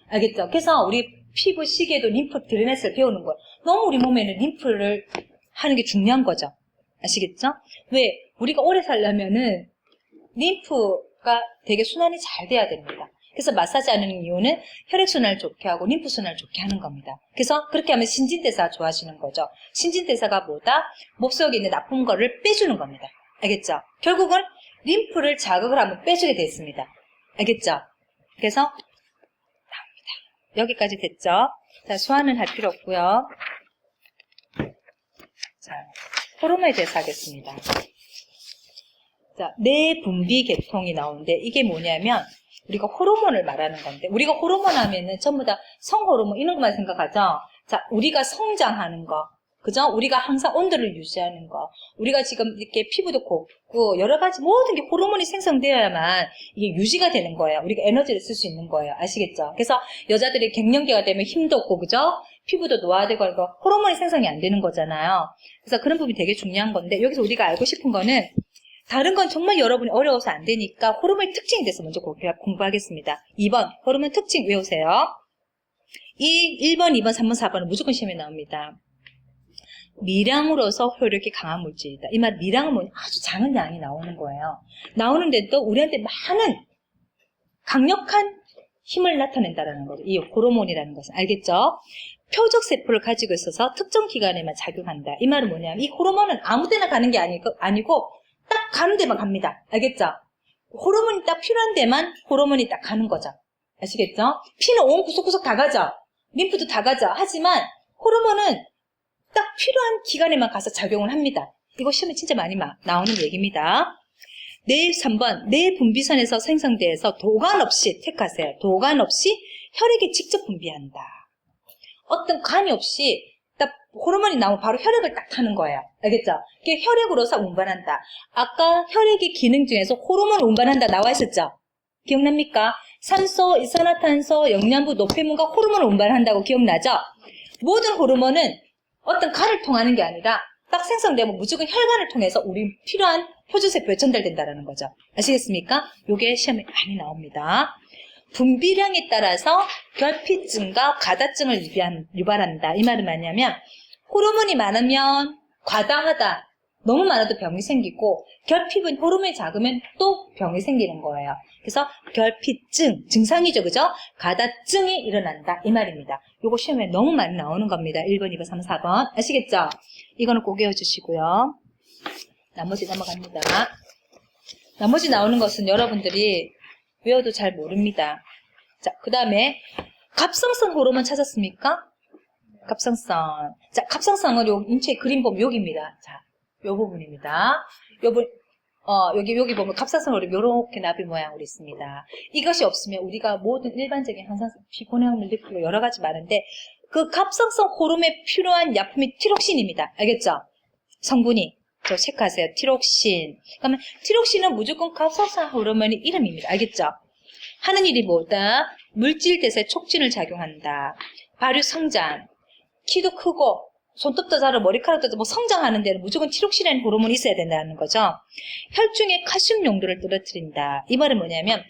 알겠죠? 그래서 우리 피부 시계도 림프 드레네스를 배우는 거예요. 너무 우리 몸에는 림프를 하는 게 중요한 거죠. 아시겠죠? 왜? 우리가 오래 살려면은 림프가 되게 순환이 잘 돼야 됩니다. 그래서 마사지 하는 이유는 혈액순환을 좋게 하고 림프순환을 좋게 하는 겁니다. 그래서 그렇게 하면 신진대사가 좋아지는 거죠. 신진대사가 뭐다? 목 속에 있는 나쁜 거를 빼주는 겁니다. 알겠죠? 결국은 림프를 자극을 하면 빼주게 돼 있습니다. 알겠죠? 그래서 나옵니다. 여기까지 됐죠? 자, 소화는 할 필요 없고요. 자, 호르몬에 대해서 하겠습니다. 자, 내분비 계통이 나오는데 이게 뭐냐면 우리가 호르몬을 말하는 건데 우리가 호르몬 하면은 전부 다 성호르몬 이런 것만 생각하죠. 자, 우리가 성장하는 거, 그죠? 우리가 항상 온도를 유지하는 거, 우리가 지금 이렇게 피부도 곱고 여러 가지 모든 게 호르몬이 생성되어야만 이게 유지가 되는 거예요. 우리가 에너지를 쓸 수 있는 거예요. 아시겠죠? 그래서 여자들이 갱년기가 되면 힘도 없고, 그죠? 피부도 노화되고 이거 호르몬이 생성이 안 되는 거잖아요. 그래서 그런 부분이 되게 중요한 건데 여기서 우리가 알고 싶은 거는 다른 건 정말 여러분이 어려워서 안 되니까 호르몬의 특징에 대해서 먼저 공부하겠습니다. 2번 호르몬 특징 외우세요. 1번, 2번, 3번, 4번은 무조건 시험에 나옵니다. 미량으로서 효력이 강한 물질이다. 이 말 미량은 뭐냐? 아주 작은 양이 나오는 거예요. 나오는데도 우리한테 많은 강력한 힘을 나타낸다는 거죠. 이 호르몬이라는 것은. 알겠죠? 표적 세포를 가지고 있어서 특정 기간에만 작용한다. 이 말은 뭐냐면 이 호르몬은 아무 데나 가는 게 아니고 딱 가는 데만 갑니다. 알겠죠? 호르몬이 딱 필요한 데만 호르몬이 딱 가는 거죠. 아시겠죠? 피는 온 구석구석 다 가죠. 림프도 다 가죠. 하지만 호르몬은 딱 필요한 기간에만 가서 작용을 합니다. 이거 시험에 진짜 많이 나오는 얘기입니다. 3번 내 분비선에서 생성돼서 도관 없이 택하세요. 도관 없이 혈액에 직접 분비한다. 어떤 관이 없이 딱 호르몬이 나오면 바로 혈액을 딱 타는 거예요. 알겠죠? 이게 혈액으로서 운반한다. 아까 혈액의 기능 중에서 호르몬을 운반한다 나와 있었죠? 기억납니까? 산소, 이산화탄소, 영양분, 노폐물과 호르몬을 운반한다고 기억나죠? 모든 호르몬은 어떤 관을 통하는 게 아니라 딱 생성되면 무조건 혈관을 통해서 우리 필요한 표준세포에 전달된다는 거죠. 아시겠습니까? 이게 시험에 많이 나옵니다. 분비량에 따라서 결핍증과 가다증을 유발한다. 이 말은 뭐냐면 호르몬이 많으면 과다하다. 너무 많아도 병이 생기고 결핍은 호르몬이 작으면 또 병이 생기는 거예요. 그래서 결핍증, 증상이죠. 그죠? 가다증이 일어난다. 이 말입니다. 요거 시험에 너무 많이 나오는 겁니다. 1번, 2번, 3번, 4번. 아시겠죠? 이거는 꼭 외워주시고요. 나머지 넘어갑니다. 나머지 나오는 것은 여러분들이 외워도 잘 모릅니다. 자, 그 다음에 갑상선 호르몬 찾았습니까? 갑상선. 자, 갑상선은 요 인체 그림 보면 여기입니다. 자, 요 부분입니다. 여기 보면 갑상선 호르몬 요렇게 나비 모양으로 있습니다. 이것이 없으면 우리가 모든 일반적인 항상 피곤함을 느끼고 여러 가지 많은데 그 갑상선 호르몬에 필요한 약품이 티록신입니다. 알겠죠? 성분이. 저 체크하세요. 티록신. 그러면 티록신은 무조건 갑상선 호르몬의 이름입니다. 알겠죠? 하는 일이 뭐다? 물질 대사에 촉진을 작용한다. 발육 성장. 키도 크고 손톱도 자라 머리카락도 뭐 성장하는 데는 무조건 티록신이라는 호르몬이 있어야 된다는 거죠. 혈중의 칼슘 농도를 떨어뜨린다. 이 말은 뭐냐면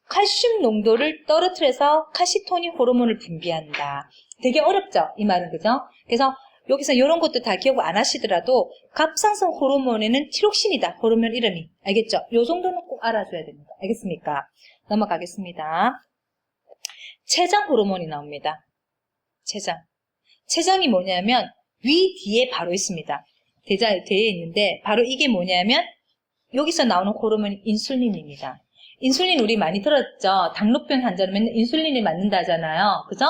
칼슘 농도를 떨어뜨려서 칼시토닌 호르몬을 분비한다. 되게 어렵죠? 이 말은 그죠? 그래서 여기서 이런 것도 다 기억 안 하시더라도 갑상선 호르몬에는 티록신이다. 호르몬 이름이. 알겠죠? 요 정도는 꼭 알아줘야 됩니다. 알겠습니까? 넘어가겠습니다. 췌장 호르몬이 나옵니다. 췌장이 뭐냐면 위 뒤에 바로 있습니다. 뒤에 있는데 바로 이게 뭐냐면 여기서 나오는 호르몬이 인슐린입니다. 인슐린 우리 많이 들었죠? 당뇨병 환자는 맨날 인슐린이 맞는다 하잖아요. 그죠?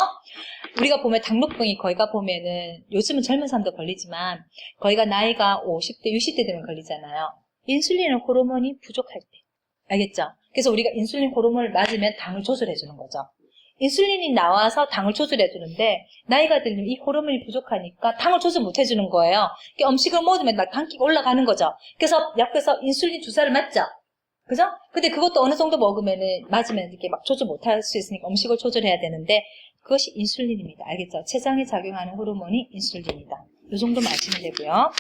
우리가 보면 당뇨병이 거의가 보면은 요즘은 젊은 사람도 걸리지만 거의가 나이가 50대, 60대 되면 걸리잖아요. 인슐린 호르몬이 부족할 때. 알겠죠? 그래서 우리가 인슐린 호르몬을 맞으면 당을 조절해 주는 거죠. 인슐린이 나와서 당을 조절해 주는데 나이가 들면 이 호르몬이 부족하니까 당을 조절 못 해주는 거예요. 그러니까 음식을 먹으면 막 당기가 올라가는 거죠. 그래서 약국에서 인슐린 주사를 맞죠. 그죠? 근데 그것도 어느 정도 맞으면 이렇게 막 조절 못 할 수 있으니까 음식을 조절해야 되는데 그것이 인슐린입니다. 알겠죠? 체장에 작용하는 호르몬이 인슐린이다. 이 정도만 아시면 되고요.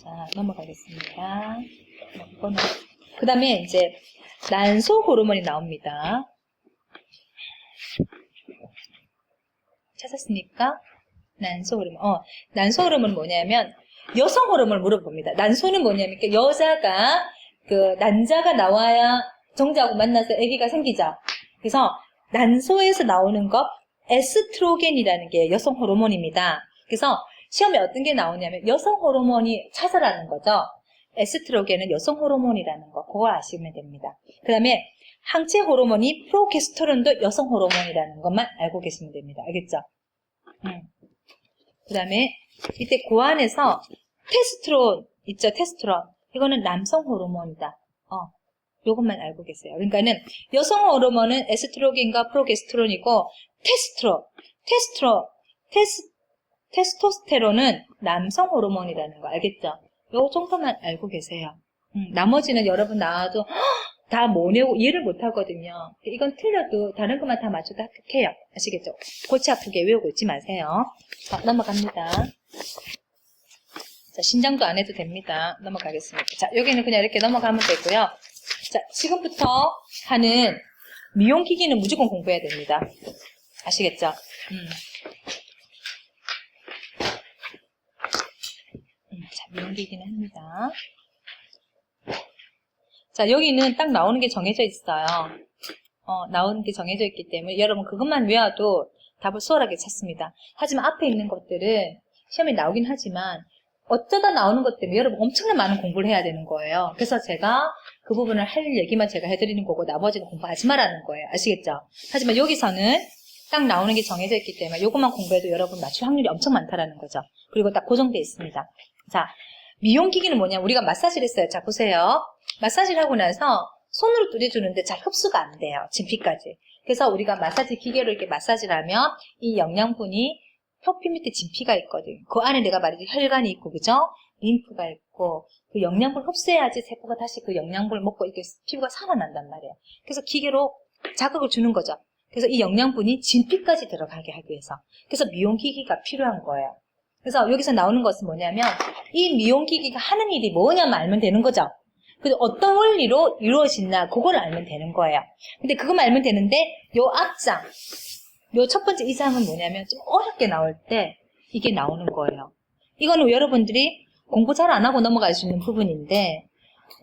자, 넘어가겠습니다. 그 다음에 이제 난소 호르몬이 나옵니다. 찾았습니까? 난소 호르몬. 난소 호르몬은 뭐냐면 여성 호르몬을 물어봅니다. 난소는 뭐냐면 여자가 남자가 나와야 정자하고 만나서 아기가 생기죠. 그래서 난소에서 나오는 것 에스트로겐이라는 게 여성 호르몬입니다. 그래서 시험에 어떤 게 나오냐면 여성 호르몬이 찾아라는 거죠. 에스트로겐은 여성 호르몬이라는 거, 그걸 아시면 됩니다. 그 다음에 항체 호르몬이 프로게스테론도 여성 호르몬이라는 것만 알고 계시면 됩니다. 알겠죠? 그 다음에 이때 고안에서 테스토스테론 있죠? 테스토스테론. 이거는 남성 호르몬이다. 요것만 알고 계세요. 그러니까는 여성 호르몬은 에스트로겐과 프로게스테론이고 테스토스테론은 남성 호르몬이라는 거 알겠죠? 요 정도만 알고 계세요. 나머지는 여러분 나와도 다 못 외우고 이해를 못 하거든요. 이건 틀려도 다른 것만 다 맞춰도 합격해요. 아시겠죠? 골치 아프게 외우고 있지 마세요. 자, 넘어갑니다. 자, 신장도 안 해도 됩니다. 넘어가겠습니다. 자, 여기는 그냥 이렇게 넘어가면 되고요. 자, 지금부터 하는 미용기기는 무조건 공부해야 됩니다. 아시겠죠? 자, 미용기기는 합니다. 자, 여기는 딱 나오는 게 정해져 있어요. 나오는 게 정해져 있기 때문에 여러분 그것만 외워도 답을 수월하게 찾습니다. 하지만 앞에 있는 것들은 시험에 나오긴 하지만 어쩌다 나오는 것 때문에 여러분 엄청난 많은 공부를 해야 되는 거예요. 그래서 제가 그 부분을 할 얘기만 제가 해드리는 거고 나머지는 공부하지 말라는 거예요. 아시겠죠? 하지만 여기서는 딱 나오는 게 정해져 있기 때문에 이것만 공부해도 여러분 맞출 확률이 엄청 많다라는 거죠. 그리고 딱 고정되어 있습니다. 자, 미용기기는 뭐냐? 우리가 마사지를 했어요. 자, 보세요. 마사지를 하고 나서 손으로 두드려주는데 잘 흡수가 안 돼요. 진피까지. 그래서 우리가 마사지 기계로 이렇게 마사지를 하면 이 영양분이 표피 밑에 진피가 있거든. 그 안에 내가 말이죠. 혈관이 있고, 그죠? 림프가 있고, 그 영양분을 흡수해야지 세포가 다시 그 영양분을 먹고 이렇게 피부가 살아난단 말이에요. 그래서 기계로 자극을 주는 거죠. 그래서 이 영양분이 진피까지 들어가게 하기 위해서. 그래서 미용기기가 필요한 거예요. 그래서 여기서 나오는 것은 뭐냐면, 이 미용기기가 하는 일이 뭐냐만 알면 되는 거죠. 근데 어떤 원리로 이루어지나, 그걸 알면 되는 거예요. 근데 그것만 알면 되는데, 요 앞장, 요 첫 번째 이 장은 뭐냐면 좀 어렵게 나올 때 이게 나오는 거예요. 이거는 여러분들이 공부 잘 안 하고 넘어갈 수 있는 부분인데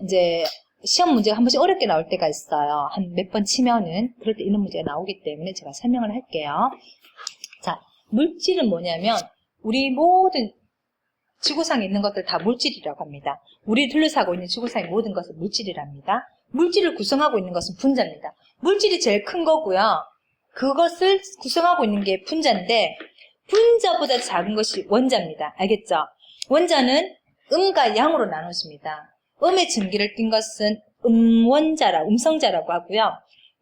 이제 시험 문제가 한 번씩 어렵게 나올 때가 있어요. 한 몇 번 치면은 그럴 때 이런 문제가 나오기 때문에 제가 설명을 할게요. 자, 물질은 뭐냐면 우리 모든 지구상에 있는 것들 다 물질이라고 합니다. 우리 둘러싸고 있는 지구상의 모든 것은 물질이랍니다. 물질을 구성하고 있는 것은 분자입니다. 물질이 제일 큰 거고요. 그것을 구성하고 있는 게 분자인데 분자보다 작은 것이 원자입니다. 알겠죠? 원자는 음과 양으로 나눠집니다. 음의 전기를 띈 것은 음성자라고 하고요.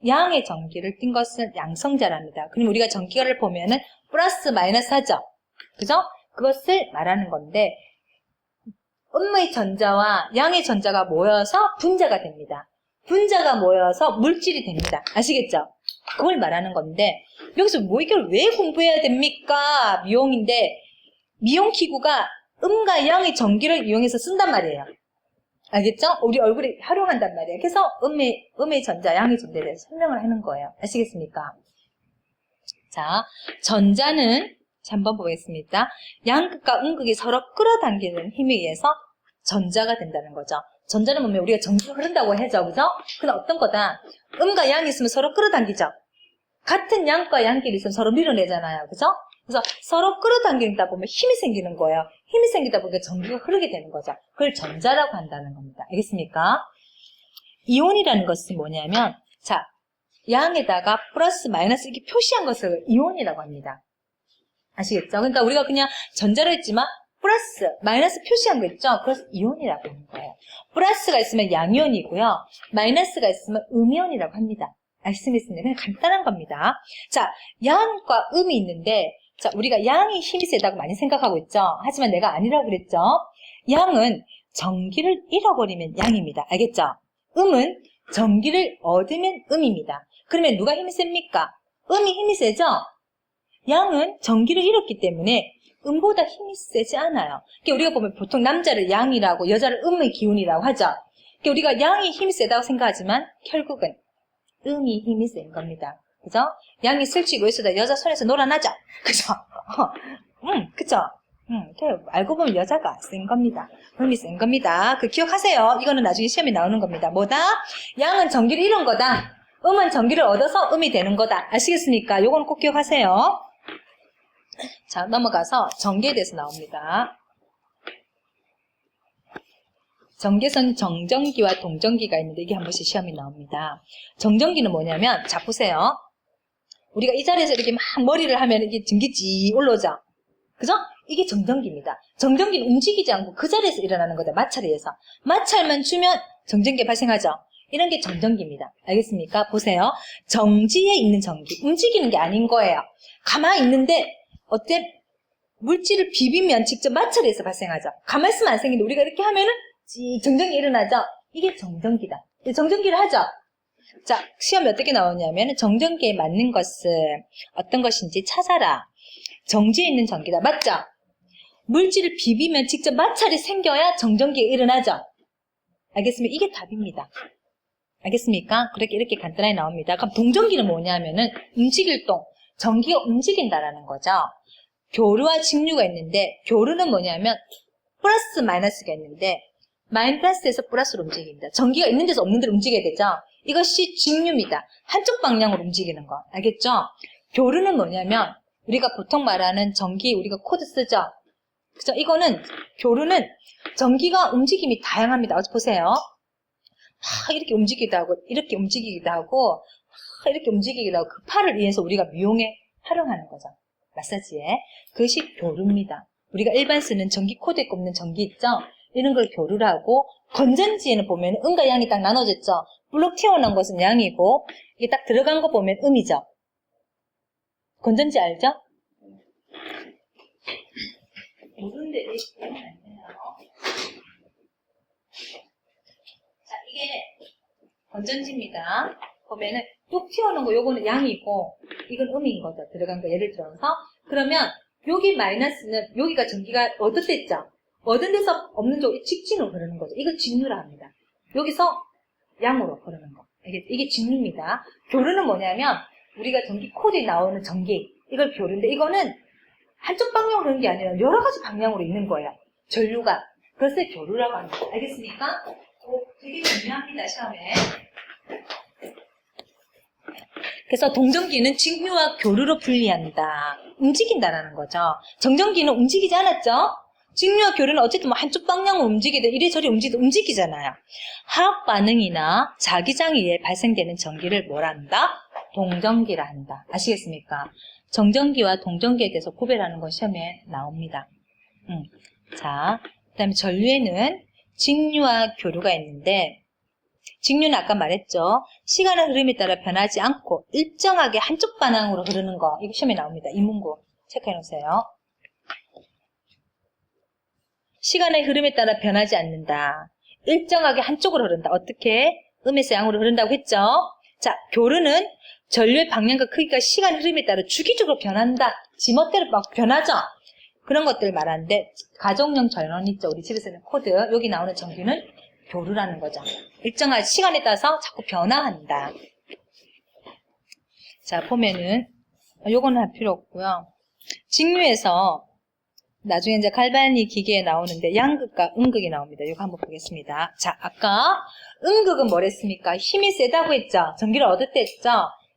양의 전기를 띈 것은 양성자랍니다. 그럼 우리가 전기를 보면은 플러스 마이너스 하죠? 그죠? 그것을 말하는 건데 음의 전자와 양의 전자가 모여서 분자가 됩니다. 분자가 모여서 물질이 됩니다. 아시겠죠? 그걸 말하는 건데 여기서 뭐 이걸 왜 공부해야 됩니까? 미용인데 미용기구가 음과 양의 전기를 이용해서 쓴단 말이에요. 알겠죠? 우리 얼굴에 활용한단 말이에요. 그래서 음의 전자, 양의 전자에 대해서 설명을 하는 거예요. 아시겠습니까? 자, 전자는 한번 보겠습니다. 양극과 음극이 서로 끌어당기는 힘에 의해서 전자가 된다는 거죠. 전자는 보면 우리가 전기가 흐른다고 하죠. 그죠? 근데 어떤 거다? 음과 양이 있으면 서로 끌어당기죠. 같은 양과 양끼리 있으면 서로 밀어내잖아요. 그죠? 그래서 서로 끌어당기다 보면 힘이 생기는 거예요. 힘이 생기다 보니까 전기가 흐르게 되는 거죠. 그걸 전자라고 한다는 겁니다. 알겠습니까? 이온이라는 것은 뭐냐면, 자, 양에다가 플러스 마이너스 이렇게 표시한 것을 이온이라고 합니다. 아시겠죠? 그러니까 우리가 그냥 전자로 했지만 플러스, 마이너스 표시한 거 있죠? 그래서 이온이라고 하는 거예요. 플러스가 있으면 양이온이고요. 마이너스가 있으면 음이온이라고 합니다. 알겠습니까? 그냥 간단한 겁니다. 자, 양과 음이 있는데, 자, 우리가 양이 힘이 세다고 많이 생각하고 있죠? 하지만 내가 아니라고 그랬죠? 양은 전기를 잃어버리면 양입니다. 알겠죠? 음은 전기를 얻으면 음입니다. 그러면 누가 힘이 셉니까? 음이 힘이 세죠? 양은 전기를 잃었기 때문에 음보다 힘이 세지 않아요. 그러니까 우리가 보면 보통 남자를 양이라고 여자를 음의 기운이라고 하죠. 그러니까 우리가 양이 힘이 세다고 생각하지만 결국은 음이 힘이 센 겁니다. 그죠? 양이 슬치고 있어도 여자 손에서 놀아나죠? 그죠? 그죠? 알고 보면 여자가 센 겁니다. 음이 센 겁니다. 그 기억하세요. 이거는 나중에 시험에 나오는 겁니다. 뭐다? 양은 전기를 잃은 거다. 음은 전기를 얻어서 음이 되는 거다. 아시겠습니까? 요거는 꼭 기억하세요. 자, 넘어가서 전기에 대해서 나옵니다. 전기에서는 정전기와 동전기가 있는데 이게 한 번씩 시험이 나옵니다. 정전기는 뭐냐면, 자, 보세요. 우리가 이 자리에서 이렇게 막 머리를 하면 이게 전기지 올라오죠? 그죠? 이게 정전기입니다. 정전기는 움직이지 않고 그 자리에서 일어나는 거다. 마찰에서. 마찰만 주면 정전기가 발생하죠? 이런 게 정전기입니다. 알겠습니까? 보세요. 정지에 있는 전기. 움직이는 게 아닌 거예요. 가만히 있는데, 어때? 물질을 비비면 직접 마찰에서 발생하죠. 가만히 있으면 안 생기는데 우리가 이렇게 하면은 정전기 일어나죠? 이게 정전기다. 정전기를 하죠? 자, 시험이 어떻게 나오냐면 정전기에 맞는 것은 어떤 것인지 찾아라. 정지에 있는 전기다. 맞죠? 물질을 비비면 직접 마찰이 생겨야 정전기가 일어나죠? 알겠습니까? 이게 답입니다. 알겠습니까? 그렇게 이렇게 간단하게 나옵니다. 그럼 동전기는 뭐냐면은 움직일 동, 전기가 움직인다라는 거죠. 교류와 직류가 있는데 교류는 뭐냐면 플러스 마이너스가 있는데 마이너스에서 플러스로 움직입니다. 전기가 있는 데서 없는 데로 움직여야 되죠. 이것이 직류입니다. 한쪽 방향으로 움직이는 거. 알겠죠? 교류는 뭐냐면 우리가 보통 말하는 전기 우리가 코드 쓰죠. 그죠? 이거는 교류는 전기가 움직임이 다양합니다. 어디 보세요. 이렇게 움직이기도 하고 이렇게 움직이기도 하고 이렇게 움직이기도 하고 그 팔을 위해서 우리가 미용에 활용하는 거죠. 마사지에. 그것이 교류입니다. 우리가 일반 쓰는 전기 코드에 꼽는 전기 있죠? 이런 걸 교류를 하고 건전지에는 보면 음과 양이 딱 나눠졌죠? 블록 튀어나온 것은 양이고 이게 딱 들어간 거 보면 음이죠? 건전지 알죠? 모르는데 왜 이해는 안 되나요? 자, 이게 건전지입니다. 보면은 뚝 튀어나온 거 요거는 양이고 이건 음인 거죠. 들어간 거 예를 들어서 그러면 여기 마이너스는 여기가 전기가 얻었댔죠? 얻은 데서 없는 쪽 직진으로 흐르는 거죠. 이걸 직류라 합니다. 여기서 양으로 흐르는 거. 이게 직류입니다. 교류는 뭐냐면 우리가 전기 코드에 나오는 전기 이걸 교류인데 이거는 한쪽 방향으로 흐르는 게 아니라 여러 가지 방향으로 있는 거예요. 전류가. 그것을 교류라고 합니다. 알겠습니까? 되게 중요합니다. 시험에. 그래서 동전기는 직류와 교류로 분리한다. 움직인다라는 거죠. 정전기는 움직이지 않았죠? 직류와 교류는 어쨌든 뭐 한쪽 방향으로 움직이든 이래저래 움직이잖아요. 화학 반응이나 자기장에 의해 발생되는 전기를 뭐라 한다? 동전기라 한다. 아시겠습니까? 정전기와 동전기에 대해서 구별하는 건 시험에 나옵니다. 자, 그 다음에 전류에는 직류와 교류가 있는데 직류는 아까 말했죠. 시간의 흐름에 따라 변하지 않고 일정하게 한쪽 방향으로 흐르는 거. 이거 시험에 나옵니다. 이 문구 체크해 놓으세요. 시간의 흐름에 따라 변하지 않는다. 일정하게 한쪽으로 흐른다. 어떻게? 음에서 양으로 흐른다고 했죠. 자, 교류는 전류의 방향과 크기가 시간 흐름에 따라 주기적으로 변한다. 지멋대로 막 변하죠. 그런 것들을 말하는데 가정용 전원 있죠. 우리 집에서는 코드. 여기 나오는 전기는 교류라는 거죠. 일정한 시간에 따라서 자꾸 변화한다. 자, 보면은 요거는 할 필요 없고요. 직류에서 나중에 이제 갈바니 기계에 나오는데 양극과 음극이 나옵니다. 이거 한번 보겠습니다. 자, 아까 음극은 뭐랬습니까? 힘이 세다고 했죠? 전기를 얻을 때 했죠?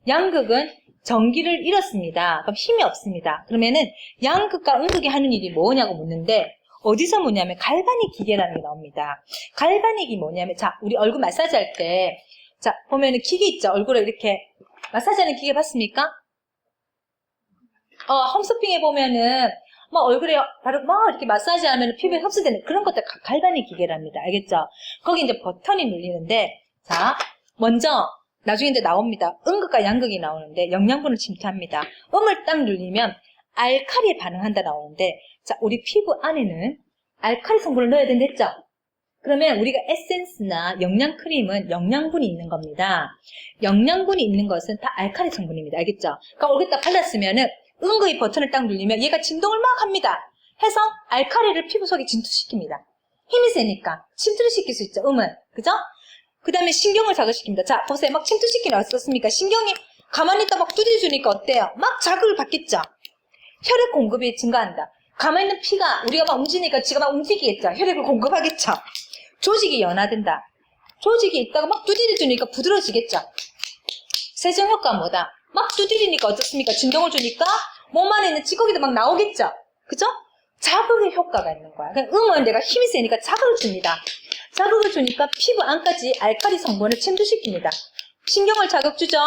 양극은 전기를 잃었습니다. 그럼 힘이 없습니다. 그러면은 양극과 음극이 하는 일이 뭐냐고 묻는데 어디서 묻냐면 갈바닉 기계라는 게 나옵니다. 갈바닉이 뭐냐면 자, 우리 얼굴 마사지 할 때 자, 보면은 기계 있죠? 얼굴을 이렇게 마사지하는 기계 봤습니까? 홈쇼핑에 보면은 뭐 얼굴에 바로 막 이렇게 마사지 하면 피부에 흡수되는 그런 것들 갈바닉 기계랍니다. 알겠죠? 거기 이제 버튼이 눌리는데 자, 먼저 나중에 이제 나옵니다. 음극과 양극이 나오는데 영양분을 침투합니다. 음을 딱 눌리면 알칼리에 반응한다 나오는데 자, 우리 피부 안에는 알칼리 성분을 넣어야 된다 했죠? 그러면 우리가 에센스나 영양크림은 영양분이 있는 겁니다. 영양분이 있는 것은 다 알칼리 성분입니다. 알겠죠? 그러니까 얼굴에 딱 발랐으면은 음극의 버튼을 딱 눌리면 얘가 진동을 막 합니다. 해서 알칼리를 피부 속에 진투시킵니다. 힘이 세니까 침투를 시킬 수 있죠. 음은. 그죠? 그 다음에 신경을 자극시킵니다. 자, 보세요. 막 침투시키는 어떻습니까? 신경이 가만히 있다 막 두드려주니까 어때요? 막 자극을 받겠죠? 혈액 공급이 증가한다. 가만히 있는 피가 우리가 막 움직이니까 지가 막 움직이겠죠. 혈액을 공급하겠죠. 조직이 연화된다. 조직이 있다가 막 두드려주니까 부드러워지겠죠. 세정 효과는 뭐다? 막 두드리니까 어떻습니까? 진동을 주니까 몸 안에 있는 찌꺼기도 막 나오겠죠. 그죠? 자극의 효과가 있는 거야. 그러니까 음은 내가 힘이 세니까 자극을 줍니다. 자극을 주니까 피부 안까지 알칼리 성분을 침투시킵니다. 신경을 자극 주죠.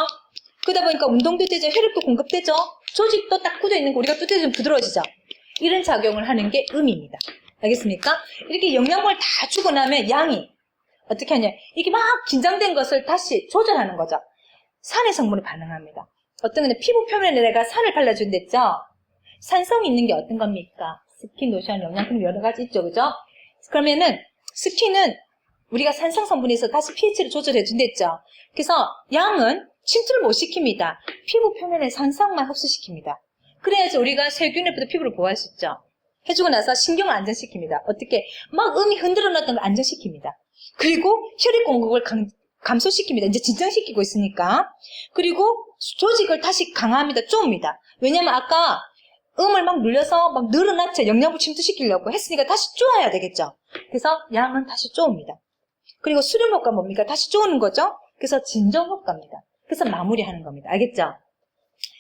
그러다 보니까 운동도 되죠. 혈액도 공급되죠. 조직도 딱 굳어있는 거 우리가 두드려주면 부드러워지죠. 이런 작용을 하는 게 음입니다. 알겠습니까? 이렇게 영양분을 다 주고 나면 양이 어떻게 하냐. 이게 막 긴장된 것을 다시 조절하는 거죠. 산의 성분이 반응합니다. 어떤 거냐. 피부 표면에 내가 산을 발라준댔죠. 산성이 있는 게 어떤 겁니까? 스킨, 로션, 영양품 여러 가지 있죠. 그죠? 그러면은 스킨은 우리가 산성 성분이 있어서 다시 pH를 조절해 준댔죠. 그래서 양은 침투를 못 시킵니다. 피부 표면에 산성만 흡수시킵니다. 그래야지 우리가 세균으로부터 피부를 보호할 수 있죠. 해주고 나서 신경을 안정시킵니다. 어떻게? 막 음이 흔들어 놨던 걸 안정시킵니다. 그리고 혈액 공급을 감소시킵니다. 이제 진정시키고 있으니까. 그리고 조직을 다시 강화합니다. 쪼입니다. 왜냐면 아까 음을 막 눌려서 막 늘어났죠. 영양분 침투시키려고 했으니까 다시 쪼아야 되겠죠. 그래서 양은 다시 쪼입니다. 그리고 수렴 효과 뭡니까? 다시 쪼는 거죠. 그래서 진정 효과입니다. 그래서 마무리하는 겁니다. 알겠죠?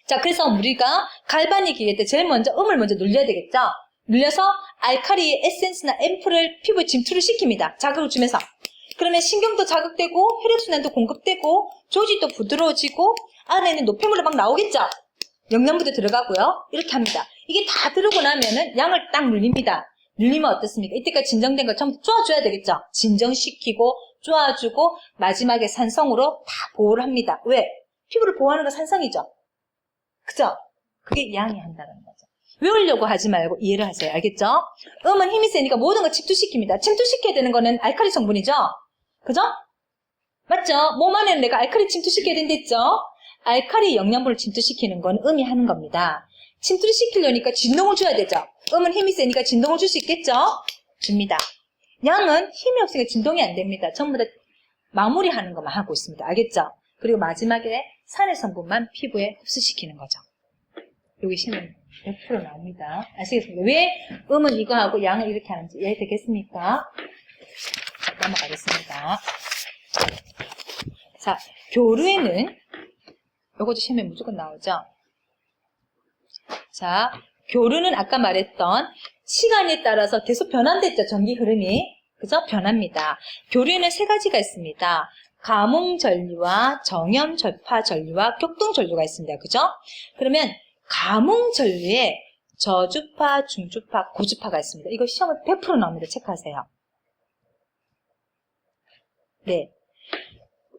자, 그래서 우리가 갈바닉 기계 때 제일 먼저 음을 먼저 눌려야 되겠죠? 눌려서 알칼리 에센스나 앰플을 피부에 침투를 시킵니다. 자극을 주면서. 그러면 신경도 자극되고 혈액순환도 공급되고 조직도 부드러워지고 안에 있는 노폐물도 막 나오겠죠? 영양분도 들어가고요. 이렇게 합니다. 이게 다 들어오고 나면은 양을 딱 눌립니다. 눌리면 어떻습니까? 이때까지 진정된 걸 전부 쪼아줘야 되겠죠? 진정시키고 쪼아주고 마지막에 산성으로 다 보호를 합니다. 왜? 피부를 보호하는 건 산성이죠. 그죠? 그게 양이 한다는 거죠. 외우려고 하지 말고 이해를 하세요. 알겠죠? 음은 힘이 세니까 모든 걸 침투시킵니다. 침투시켜야 되는 거는 알칼리 성분이죠? 그죠? 맞죠? 몸 안에는 내가 알칼리 침투시켜야 된댔죠? 알칼리 영양분을 침투시키는 건 음이 하는 겁니다. 침투를 시키려니까 진동을 줘야 되죠? 음은 힘이 세니까 진동을 줄 수 있겠죠? 줍니다. 양은 힘이 없으니까 진동이 안 됩니다. 전부 다 마무리하는 것만 하고 있습니다. 알겠죠? 그리고 마지막에 산의 성분만 피부에 흡수시키는 거죠. 여기 실은 100% 나옵니다. 아시겠습니까? 왜 음은 이거 하고 양은 이렇게 하는지 이해되겠습니까? 자, 넘어가겠습니다. 자, 교류에는 요것도 시험에 무조건 나오죠? 자, 교류는 아까 말했던 시간에 따라서 계속 변환됐죠? 전기 흐름이. 그죠? 변합니다. 교류에는 세 가지가 있습니다. 가뭉전류와 정염절파전류와 격동전류가 있습니다. 그죠? 그러면 가뭉전류에 저주파, 중주파, 고주파가 있습니다. 이거 시험에 100% 나옵니다. 체크하세요. 네.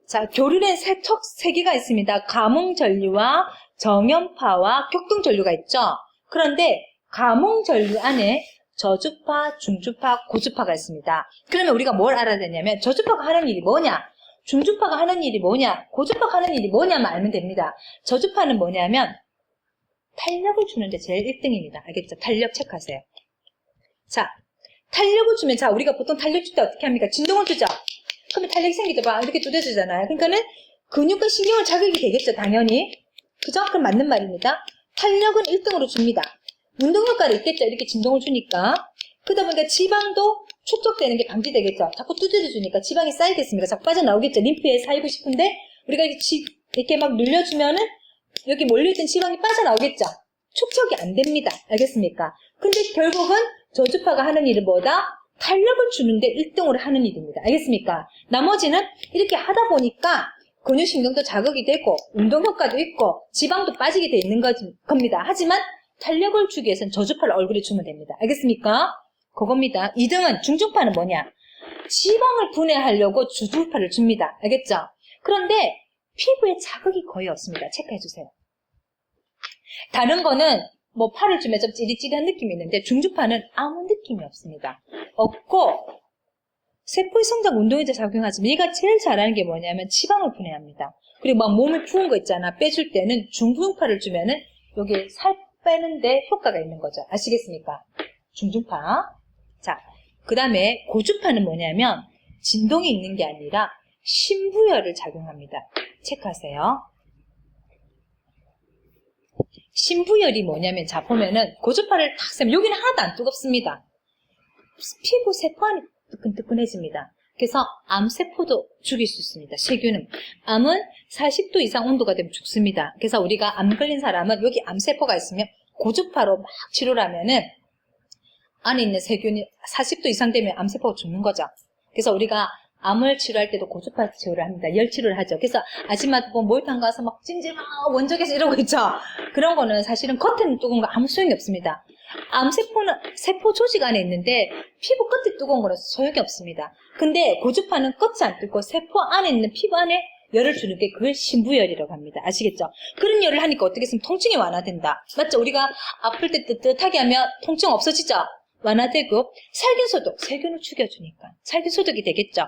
자, 교류는 세 개가 있습니다. 가뭉전류와 정염파와 격동전류가 있죠. 그런데 가뭉전류 안에 저주파, 중주파, 고주파가 있습니다. 그러면 우리가 뭘 알아야 되냐면 저주파가 하는 일이 뭐냐? 중주파가 하는 일이 뭐냐? 고주파가 하는 일이 뭐냐만 알면 됩니다. 저주파는 뭐냐면 탄력을 주는데 제일 1등입니다. 알겠죠? 탄력 체크하세요. 자, 탄력을 주면 자 우리가 보통 탄력 줄 때 어떻게 합니까? 진동을 주죠? 그러면 탄력이 생기죠. 봐. 이렇게 두드려주잖아요. 그러니까는 근육과 신경을 자극이 되겠죠. 당연히. 그죠? 그럼 맞는 말입니다. 탄력은 1등으로 줍니다. 운동 효과를 있겠죠. 이렇게 진동을 주니까. 그러다 보니까 지방도 축적되는 게 방지되겠죠. 자꾸 두드려주니까 지방이 쌓이겠습니까? 자꾸 빠져나오겠죠. 림프에 쌓이고 싶은데 우리가 이렇게 막 눌려주면은 여기 몰려있던 지방이 빠져나오겠죠. 축적이 안 됩니다. 알겠습니까? 근데 결국은 저주파가 하는 일은 뭐다? 탄력을 주는데 1등으로 하는 일입니다. 알겠습니까? 나머지는 이렇게 하다 보니까 근육신경도 자극이 되고 운동 효과도 있고 지방도 빠지게 돼 있는 겁니다. 하지만 탄력을 주기 위해서는 저주파를 얼굴에 주면 됩니다. 알겠습니까? 그겁니다. 2등은 중주파는 뭐냐? 지방을 분해하려고 주주파를 줍니다. 알겠죠? 그런데 피부에 자극이 거의 없습니다. 체크해주세요. 다른 거는 뭐 팔을 주면 좀 찌릿찌릿한 느낌이 있는데 중주파는 아무 느낌이 없습니다. 없고 세포의 성장 운동에도 작용하지만 얘가 제일 잘하는 게 뭐냐면 지방을 분해합니다. 그리고 막 몸을 부은 거 있잖아. 빼줄 때는 중주파를 주면은 여기 살 빼는데 효과가 있는 거죠. 아시겠습니까? 중주파. 자, 그 다음에 고주파는 뭐냐면 진동이 있는 게 아니라 신부열을 작용합니다. 체크하세요. 신부열이 뭐냐면, 자, 보면은, 고주파를 탁 세면, 여기는 하나도 안 뜨겁습니다. 피부 세포 안이 뜨끈뜨끈해집니다. 그래서 암세포도 죽일 수 있습니다. 세균은. 암은 40도 이상 온도가 되면 죽습니다. 그래서 우리가 암 걸린 사람은 여기 암세포가 있으면 고주파로 막 치료를 하면은 안에 있는 세균이 40도 이상 되면 암세포가 죽는 거죠. 그래서 우리가 암을 치료할 때도 고주파 치료를 합니다. 열 치료를 하죠. 그래서 아줌마도 보면 목욕탕 가서 막 찜질 막 원적에서 이러고 있죠. 그런 거는 사실은 겉에는 뜨거운 거 아무 소용이 없습니다. 암세포는 세포 조직 안에 있는데 피부 끝이 뜨거운 거는 소용이 없습니다. 근데 고주파는 끝이 안 뜨고 세포 안에 있는 피부 안에 열을 주는 게 그걸 신부열이라고 합니다. 아시겠죠? 그런 열을 하니까 어떻게 했으면 통증이 완화된다. 맞죠? 우리가 아플 때 뜨뜻하게 하면 통증 없어지죠? 완화되고 살균소독, 세균을 죽여주니까 살균소독이 되겠죠.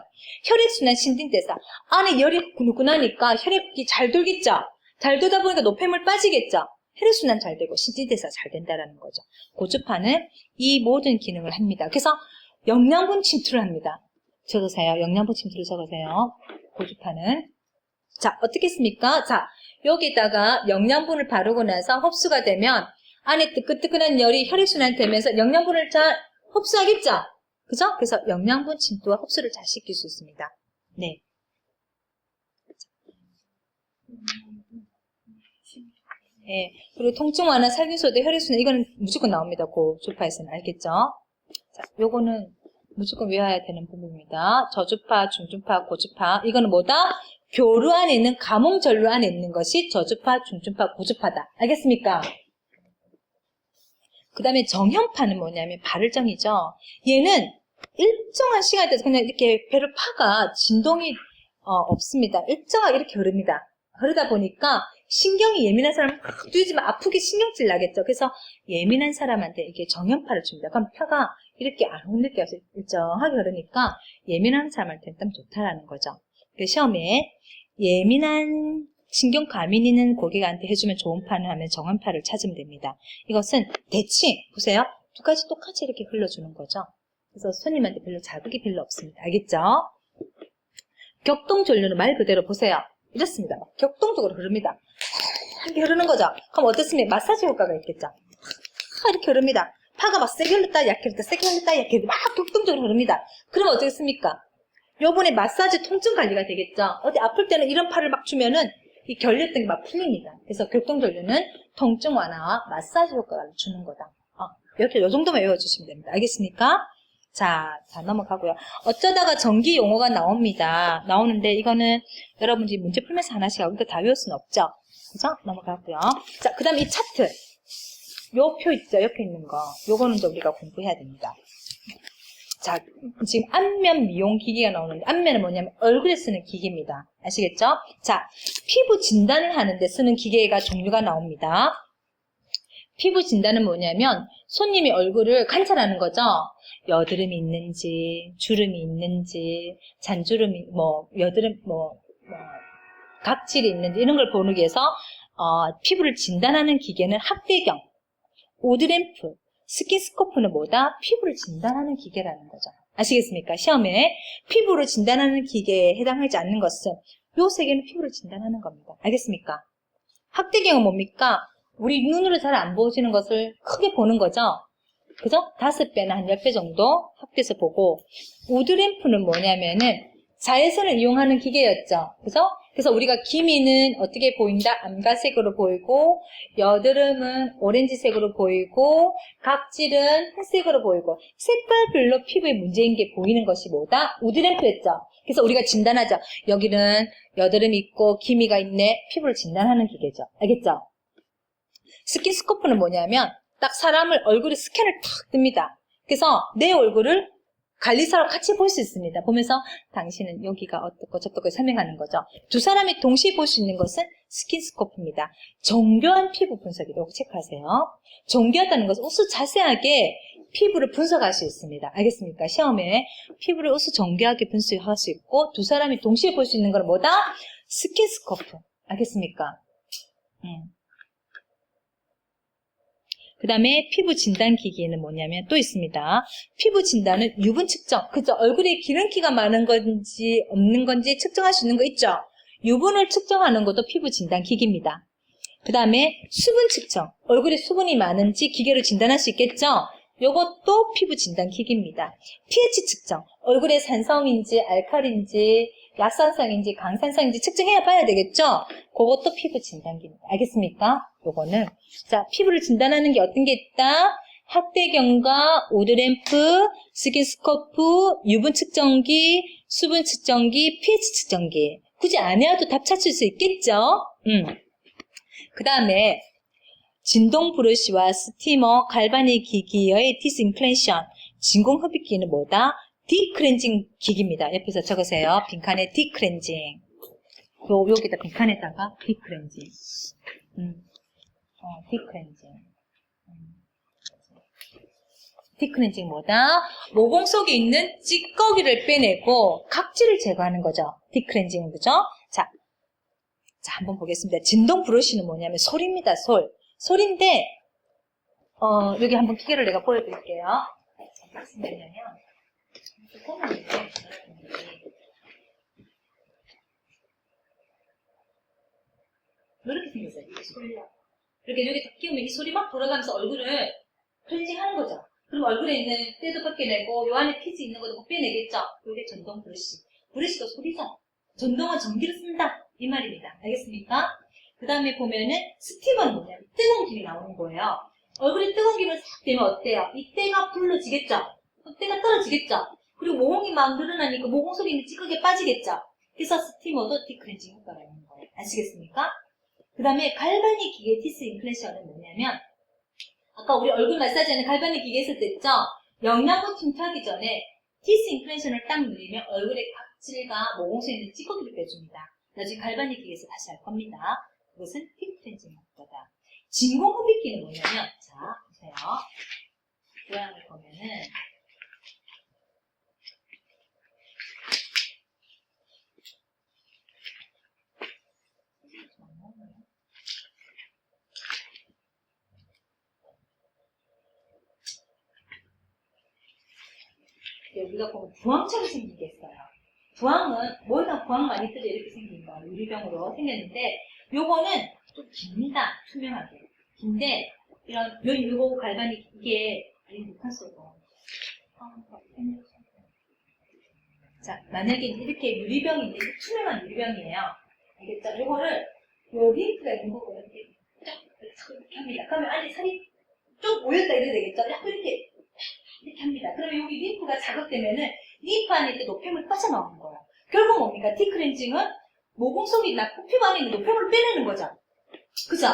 혈액순환 신진대사 안에 열이 누구나니까 혈액이 잘 돌겠죠. 잘 돌다 보니까 노폐물 빠지겠죠. 혈액순환 잘 되고 신진대사 잘 된다라는 거죠. 고주파는 이 모든 기능을 합니다. 그래서 영양분 침투를 합니다. 적으세요. 영양분 침투를 적으세요. 고주파는. 자, 어떻게 했습니까? 자, 여기다가 영양분을 바르고 나서 흡수가 되면 안에 뜨끈뜨끈한 열이 혈액순환 되면서 영양분을 잘 흡수하겠죠? 그죠? 그래서 영양분 침투와 흡수를 잘 시킬 수 있습니다. 네. 네. 그리고 통증 완화, 살균소도 혈액순환, 이거는 무조건 나옵니다. 고주파에서는. 알겠죠? 자, 요거는 무조건 외워야 되는 부분입니다. 저주파, 중주파, 고주파. 이거는 뭐다? 교루 안에 있는 감홍전루 안에 있는 것이 저주파, 중주파, 고주파다. 알겠습니까? 그 다음에 정형파는 뭐냐면 발을정이죠. 얘는 일정한 시간에 대해서 그냥 이렇게 배를 파가 진동이 없습니다. 일정하게 이렇게 흐릅니다. 흐르다 보니까 신경이 예민한 사람은 뛰지만 아프게 신경질 나겠죠. 그래서 예민한 사람한테 이게 정형파를 줍니다. 그럼 뼈가 이렇게 안 흔들게 해서 일정하게 흐르니까 예민한 사람한테는 참 좋다라는 거죠. 그 시험에 예민한 신경 과민 있는 고객한테 해주면 좋은 파는 하면 정형파를 찾으면 됩니다. 이것은 대칭, 보세요. 두 가지 똑같이 이렇게 흘러주는 거죠. 그래서 손님한테 별로 자극이 별로 없습니다. 알겠죠? 격동전류는 말 그대로 보세요. 이렇습니다. 격동적으로 흐릅니다. 이렇게 흐르는 거죠. 그럼 어떻습니까? 마사지 효과가 있겠죠. 이렇게 흐릅니다. 파가 막 세게 흘렀다, 약게 흘렀다, 세게 흘렀다, 약게 막 격동적으로 흐릅니다. 그러면 어떻겠습니까? 요번에 마사지 통증 관리가 되겠죠. 어디 아플 때는 이런 파를 막 주면은 이 결렸던 게 막 풀립니다. 그래서 격동전류는 통증 완화와 마사지 효과를 주는 거다. 이렇게 요 정도만 외워주시면 됩니다. 알겠습니까? 자, 넘어가고요. 어쩌다가 전기 용어가 나옵니다. 나오는데 이거는 여러분들이 문제 풀면서 하나씩 하고 이거 다 외울 수는 없죠. 그죠? 넘어가고요. 자, 그 다음 이 차트. 요 표 있죠? 옆에 있는 거. 요거는 이제 우리가 공부해야 됩니다. 자, 지금 안면 미용 기기가 나오는데 안면은 뭐냐면 얼굴에 쓰는 기기입니다. 아시겠죠? 자, 피부 진단을 하는데 쓰는 기계가 종류가 나옵니다. 피부 진단은 뭐냐면 손님이 얼굴을 관찰하는 거죠. 여드름이 있는지, 주름이 있는지, 잔주름이, 여드름, 각질이 있는지 이런 걸 보기 위해서 피부를 진단하는 기계는 학대경, 오드램프, 스킨스코프는 뭐다? 피부를 진단하는 기계라는 거죠. 아시겠습니까? 시험에 피부를 진단하는 기계에 해당하지 않는 것은 요 세 개는 피부를 진단하는 겁니다. 알겠습니까? 학대경은 뭡니까? 우리 눈으로 잘 안 보이는 것을 크게 보는 거죠. 그죠? 5배나 한 10배 정도 확대해서 보고, 우드램프는 뭐냐면은 자외선을 이용하는 기계였죠. 그죠? 그래서 우리가 기미는 어떻게 보인다? 암가색으로 보이고, 여드름은 오렌지색으로 보이고, 각질은 흰색으로 보이고, 색깔별로 피부에 문제인 게 보이는 것이 뭐다? 우드램프였죠. 그래서 우리가 진단하죠. 여기는 여드름이 있고, 기미가 있네. 피부를 진단하는 기계죠. 알겠죠? 스킨스코프는 뭐냐면, 딱 사람을 얼굴에 스캔을 탁 뜹니다. 그래서 내 얼굴을 관리사로 같이 볼 수 있습니다. 보면서 당신은 여기가 어떻고 저떻고 설명하는 거죠. 두 사람이 동시에 볼 수 있는 것은 스킨스코프입니다. 정교한 피부 분석이라고 체크하세요. 정교하다는 것은 우수 자세하게 피부를 분석할 수 있습니다. 알겠습니까? 시험에 피부를 우수 정교하게 분석할 수 있고 두 사람이 동시에 볼 수 있는 건 뭐다? 스킨스코프. 알겠습니까? 그 다음에 피부 진단 기기에는 뭐냐면 또 있습니다. 피부 진단은 유분 측정. 그죠? 얼굴에 기름기가 많은 건지 없는 건지 측정할 수 있는 거 있죠? 유분을 측정하는 것도 피부 진단 기기입니다. 그 다음에 수분 측정. 얼굴에 수분이 많은지 기계로 진단할 수 있겠죠? 요것도 피부 진단 기기입니다. pH 측정. 얼굴에 산성인지 알칼리인지 약산성인지 강산성인지 측정해야 봐야 되겠죠? 그것도 피부 진단기입니다. 알겠습니까? 요거는. 자, 피부를 진단하는 게 어떤 게 있다? 학대경과 오드램프, 스킨스코프, 유분 측정기, 수분 측정기, pH 측정기. 굳이 안 해도 답 찾을 수 있겠죠? 그 다음에 진동 브러쉬와 스티머, 갈바닉 기기의 디스인플레이션, 진공 흡입기는 뭐다? 디클렌징 기기입니다. 옆에서 적으세요. 빈칸에 디클렌징. 여기다 빈칸에다가 디클렌징. 디클렌징. 디클렌징 뭐다? 모공 속에 있는 찌꺼기를 빼내고 각질을 제거하는 거죠. 디클렌징은 그죠? 자, 한번 보겠습니다. 진동 브러쉬는 뭐냐면 솔입니다. 솔인데 여기 한번 기계를 내가 보여드릴게요. 무슨 말이냐면 이렇게 생겼어요. 이게 솔이요. 이렇게 여기 딱 끼우면 이 솔이 막 돌아가면서 얼굴을 클렌징하는 거죠. 그리고 얼굴에 있는 때도 벗겨내고 요 안에 피지 있는 것도 빼내겠죠. 이게 전동 브러쉬. 브러쉬가 솔이죠. 전동은 전기를 쓴다. 이 말입니다. 알겠습니까? 그 다음에 보면은 스티머는 뭐냐면 뜨거운 김이 나오는 거예요. 얼굴에 뜨거운 김을 싹 대면 어때요? 이 때가 불러지겠죠? 때가 떨어지겠죠? 그리고 모공이 막 늘어나니까 모공 속에 있는 찌꺼기가 빠지겠죠? 그래서 스티머도 디클렌징 효과가 있는 거예요. 아시겠습니까? 그 다음에 갈바닉 기계 디스인플레이션은 뭐냐면 아까 우리 얼굴 마사지하는 갈바닉 기계 했을 때 있죠? 영양분 침투하기 전에 디스인플레이션을 딱 누르면 얼굴에 각질과 모공 속에 있는 찌꺼기를 빼줍니다. 나중에 갈바닉 기계에서 다시 할 겁니다. 그것은 디클렌징 효과다. 진공 흡입기는 뭐냐면, 자, 보세요. 모양을 보면은, 우리가 보면 부항처럼 생긴 게 있어요. 부항은, 모여다 부항 많이 뜨죠. 이렇게 생긴 거. 유리병으로 생겼는데, 요거는 좀 깁니다. 투명하게. 긴데, 요거 갈바닉 이게, 북한 쏘고. 자, 만약에 이렇게 유리병인데, 투명한 유리병이에요. 알겠죠? 요거를, 요 링크가 있는 거고, 이렇게 합니다. 그러면 안에 살이 좀 모였다 이래야 되겠죠? 약간 이렇게 합니다. 그러면 여기 림프가 자극되면은 림프 안에 있는 노폐물이 빠져나오는 거예요. 결국 뭡니까? 디클렌징은 모공 속에 있는 피부 안에 있는 노폐물을 빼내는 거죠. 그죠?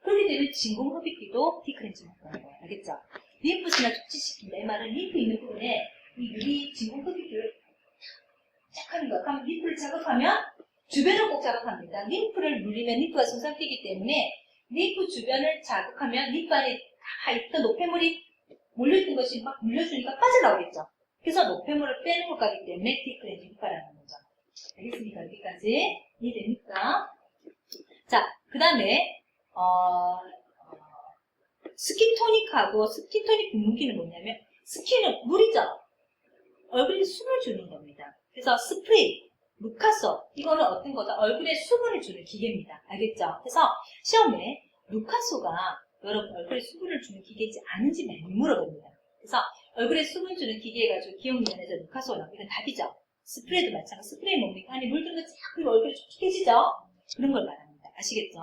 그렇기 때문에 진공 흡입기도 디클렌징 효과인 거예요. 알겠죠? 림프신을 촉진시킨다. 이 말은 림프 있는 부분에 이 유리 진공 흡입기를 쫙 하는 거예요. 그러면 림프를 자극하면 주변을 꼭 자극합니다. 림프를 누리면 림프가 손상되기 때문에 림프 주변을 자극하면 림프 안에 다 있던 노폐물이 몰려있던 것이 막 물려주니까 빠져나오겠죠. 그래서 노폐물을 빼는 것까지 때문에 디클렌징 효과라는 거죠. 알겠습니까? 여기까지 이해됩니까? 자, 그 다음에 스킨토닉하고 스킨토닉 붓는기는 뭐냐면 스킨은 물이죠. 얼굴에 수분을 주는 겁니다. 그래서 스프레이, 루카소 이거는 어떤 거죠? 얼굴에 수분을 주는 기계입니다. 알겠죠? 그래서 시험에 루카소가 여러분 얼굴에 수분을 주는 기계인지 아는지 많이 물어봅니다. 그래서 얼굴에 수분 주는 기계 해가지고 기억면에서 루카소가 나오면 이건 답이죠. 스프레이도 마찬가지. 스프레이 뭡니까? 안에 물 들은 거 쫙 그리고 얼굴이 촉촉해지죠? 그런 걸 말합니다. 아시겠죠?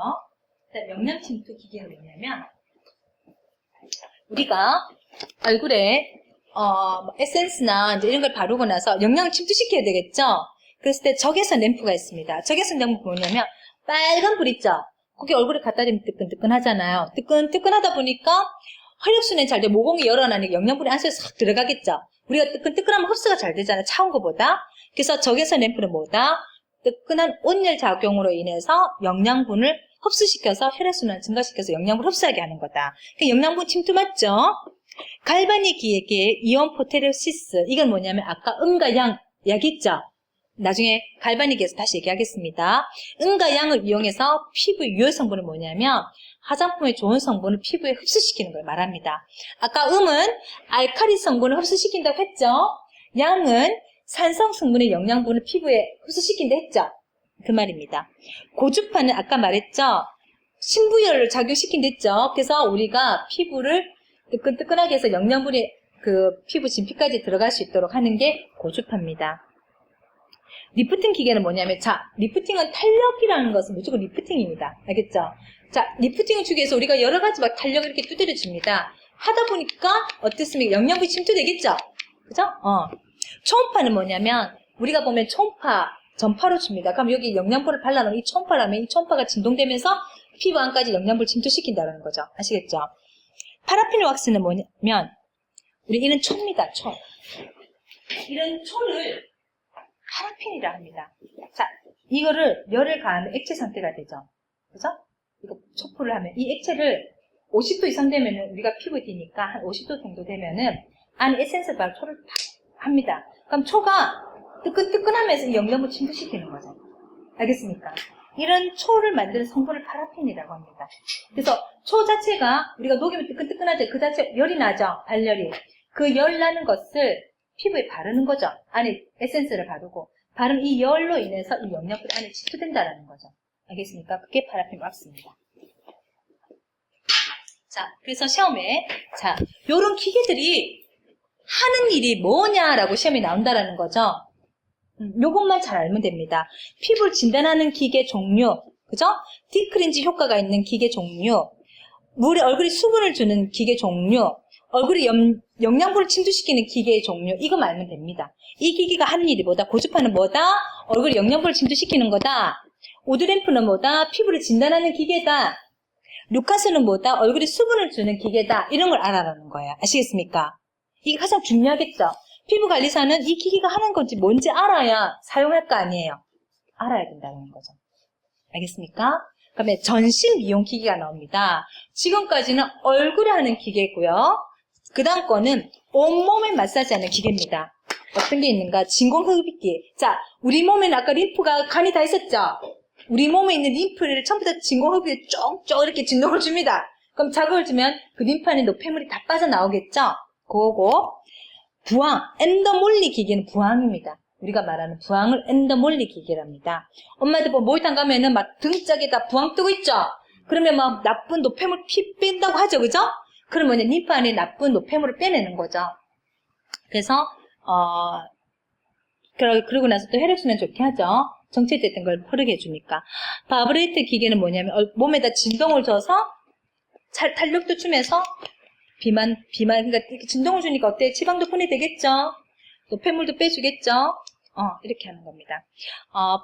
영양 침투 기계는 뭐냐면 우리가 얼굴에 에센스나 이제 이런 걸 바르고 나서 영양을 침투시켜야 되겠죠? 그랬을 때 적외선 램프가 있습니다. 적외선 램프 뭐냐면 빨간 불 있죠? 거기 얼굴에 갖다 대면 뜨끈뜨끈 하잖아요. 뜨끈뜨끈하다 보니까 혈액순환이 잘 돼. 모공이 열어나니까 영양분이 안쪽에 싹 들어가겠죠. 우리가 뜨끈뜨끈하면 흡수가 잘 되잖아요. 차운 것보다. 그래서 적외선 램프는 뭐다? 뜨끈한 온열 작용으로 인해서 영양분을 흡수시켜서 혈액순환을 증가시켜서 영양분을 흡수하게 하는 거다. 그 영양분 침투 맞죠? 갈바닉 기계의 이온 포테르시스. 이건 뭐냐면 아까 음과 양 이야기했죠? 나중에 갈바닉에서 다시 얘기하겠습니다. 음과 양을 이용해서 피부 유효 성분은 뭐냐면 화장품의 좋은 성분을 피부에 흡수시키는 걸 말합니다. 아까 음은 알칼리 성분을 흡수시킨다고 했죠. 양은 산성 성분의 영양분을 피부에 흡수시킨다 했죠. 그 말입니다. 고주파는 아까 말했죠. 신부열을 작용시킨댔죠. 그래서 우리가 피부를 뜨끈뜨끈하게 해서 영양분이 그 피부 진피까지 들어갈 수 있도록 하는 게 고주파입니다. 리프팅 기계는 뭐냐면, 자, 리프팅은 탄력이라는 것은 무조건 리프팅입니다. 알겠죠? 자, 리프팅을 주기 위해서 우리가 여러 가지 막 탄력을 이렇게 두드려 줍니다. 하다 보니까 어떻습니까? 영양분이 침투되겠죠? 그죠? 초음파는 뭐냐면, 우리가 보면 초음파, 전파로 줍니다. 그럼 여기 영양분을 발라놓은 이 초음파라면 이 초음파가 진동되면서 피부 안까지 영양분을 침투시킨다는 거죠. 아시겠죠? 파라핀 왁스는 뭐냐면, 우리 이런 초입니다, 초. 이런 초를 파라핀이라 합니다. 자, 이거를 열을 가하면 액체 상태가 되죠. 그죠? 이거 촛불을 하면, 이 액체를 50도 이상 되면은 우리가 피부에 띄니까 한 50도 정도 되면은 안에 에센스 바로 초를 탁 합니다. 그럼 초가 뜨끈뜨끈하면서 이 영양분 침투시키는 거죠. 알겠습니까? 이런 초를 만드는 성분을 파라핀이라고 합니다. 그래서 초 자체가 우리가 녹이면 뜨끈뜨끈하죠. 그 자체 열이 나죠. 발열이. 그 열 나는 것을 피부에 바르는 거죠. 안에 에센스를 바르고 바른 이 열로 인해서 이 영양분이 안에 침투된다는 거죠. 알겠습니까? 그게 파라핀 왁스입니다. 자, 그래서 시험에 자, 요런 기계들이 하는 일이 뭐냐라고 시험에 나온다라는 거죠. 요것만 잘 알면 됩니다. 피부를 진단하는 기계 종류, 그죠? 딥크렌즈 효과가 있는 기계 종류, 물에 얼굴에 수분을 주는 기계 종류, 얼굴에 영양분을 침투시키는 기계의 종류, 이거만 알면 됩니다. 이 기계가 하는 일이 뭐다? 고주파는 뭐다? 얼굴에 영양분을 침투시키는 거다. 오드램프는 뭐다? 피부를 진단하는 기계다. 루카스는 뭐다? 얼굴에 수분을 주는 기계다. 이런 걸 알아라는 거예요. 아시겠습니까? 이게 가장 중요하겠죠? 피부관리사는 이 기계가 하는 건지 뭔지 알아야 사용할 거 아니에요. 알아야 된다는 거죠. 알겠습니까? 그다음에 전신 미용 기계가 나옵니다. 지금까지는 얼굴에 하는 기계고요. 그 다음 거는 온몸에 마사지하는 기계입니다. 어떤 게 있는가? 진공흡입기. 자, 우리 몸에는 아까 림프가 간이 다 있었죠? 우리 몸에 있는 림프를 전부 다 진공흡입기에 쪽쪽 이렇게 진동을 줍니다. 그럼 자극을 주면 그 림프 안에 노폐물이 다 빠져나오겠죠? 그거고, 부항, 엔더몰리 기계는 부항입니다. 우리가 말하는 부항을 엔더몰리 기계랍니다. 엄마들 뭐 목욕탕 가면은 막 등짝에다 부항 뜨고 있죠? 그러면 막 나쁜 노폐물 피 뺀다고 하죠, 그죠? 그러면 림프 안에 나쁜 노폐물을 빼내는 거죠. 그래서, 그러고 나서 또 혈액순환 좋게 하죠. 정체됐던 걸 흐르게 해주니까. 바브레이트 기계는 뭐냐면, 몸에다 진동을 줘서, 탄력도 주면서, 그러니까 이렇게 진동을 주니까 어때? 지방도 분해되겠죠? 노폐물도 빼주겠죠? 이렇게 하는 겁니다.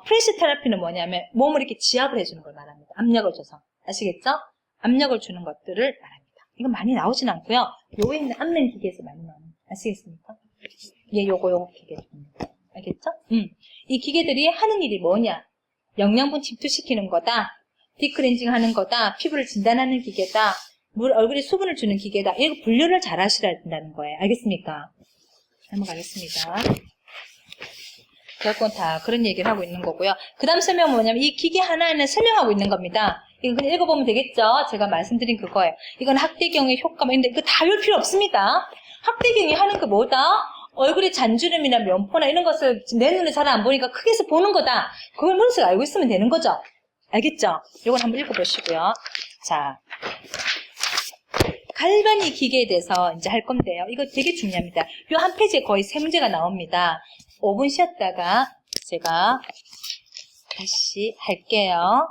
프레시 테라피는 뭐냐면, 몸을 이렇게 지압을 해주는 걸 말합니다. 압력을 줘서. 아시겠죠? 압력을 주는 것들을 말합니다. 이건 많이 나오진 않고요. 요에 있는 안면 기계에서 많이 나옵니다. 아시겠습니까? 예, 요거 기계입니다. 알겠죠? 이 기계들이 하는 일이 뭐냐? 영양분 침투시키는 거다. 딥크렌징 하는 거다. 피부를 진단하는 기계다. 얼굴에 수분을 주는 기계다. 이거 분류를 잘 하셔야 된다는 거예요. 알겠습니까? 넘어가겠습니다. 결국은 다 그런 얘기를 하고 있는 거고요. 그 다음 설명은 뭐냐면 이 기계 하나하나 설명하고 있는 겁니다. 이거 그냥 읽어보면 되겠죠? 제가 말씀드린 그거예요. 이건 학대경의 효과인데 이거 다 외울 필요 없습니다. 학대경이 하는 거 뭐다? 얼굴에 잔주름이나 면포나 이런 것을 내 눈에 잘 안 보니까 크게서 보는 거다. 그걸 머릿속에 알고 있으면 되는 거죠? 알겠죠? 이건 한번 읽어보시고요. 자, 갈바니 기계에 대해서 이제 할 건데요. 이거 되게 중요합니다. 요 한 페이지에 거의 3문제가 나옵니다. 5분 쉬었다가 제가 다시 할게요.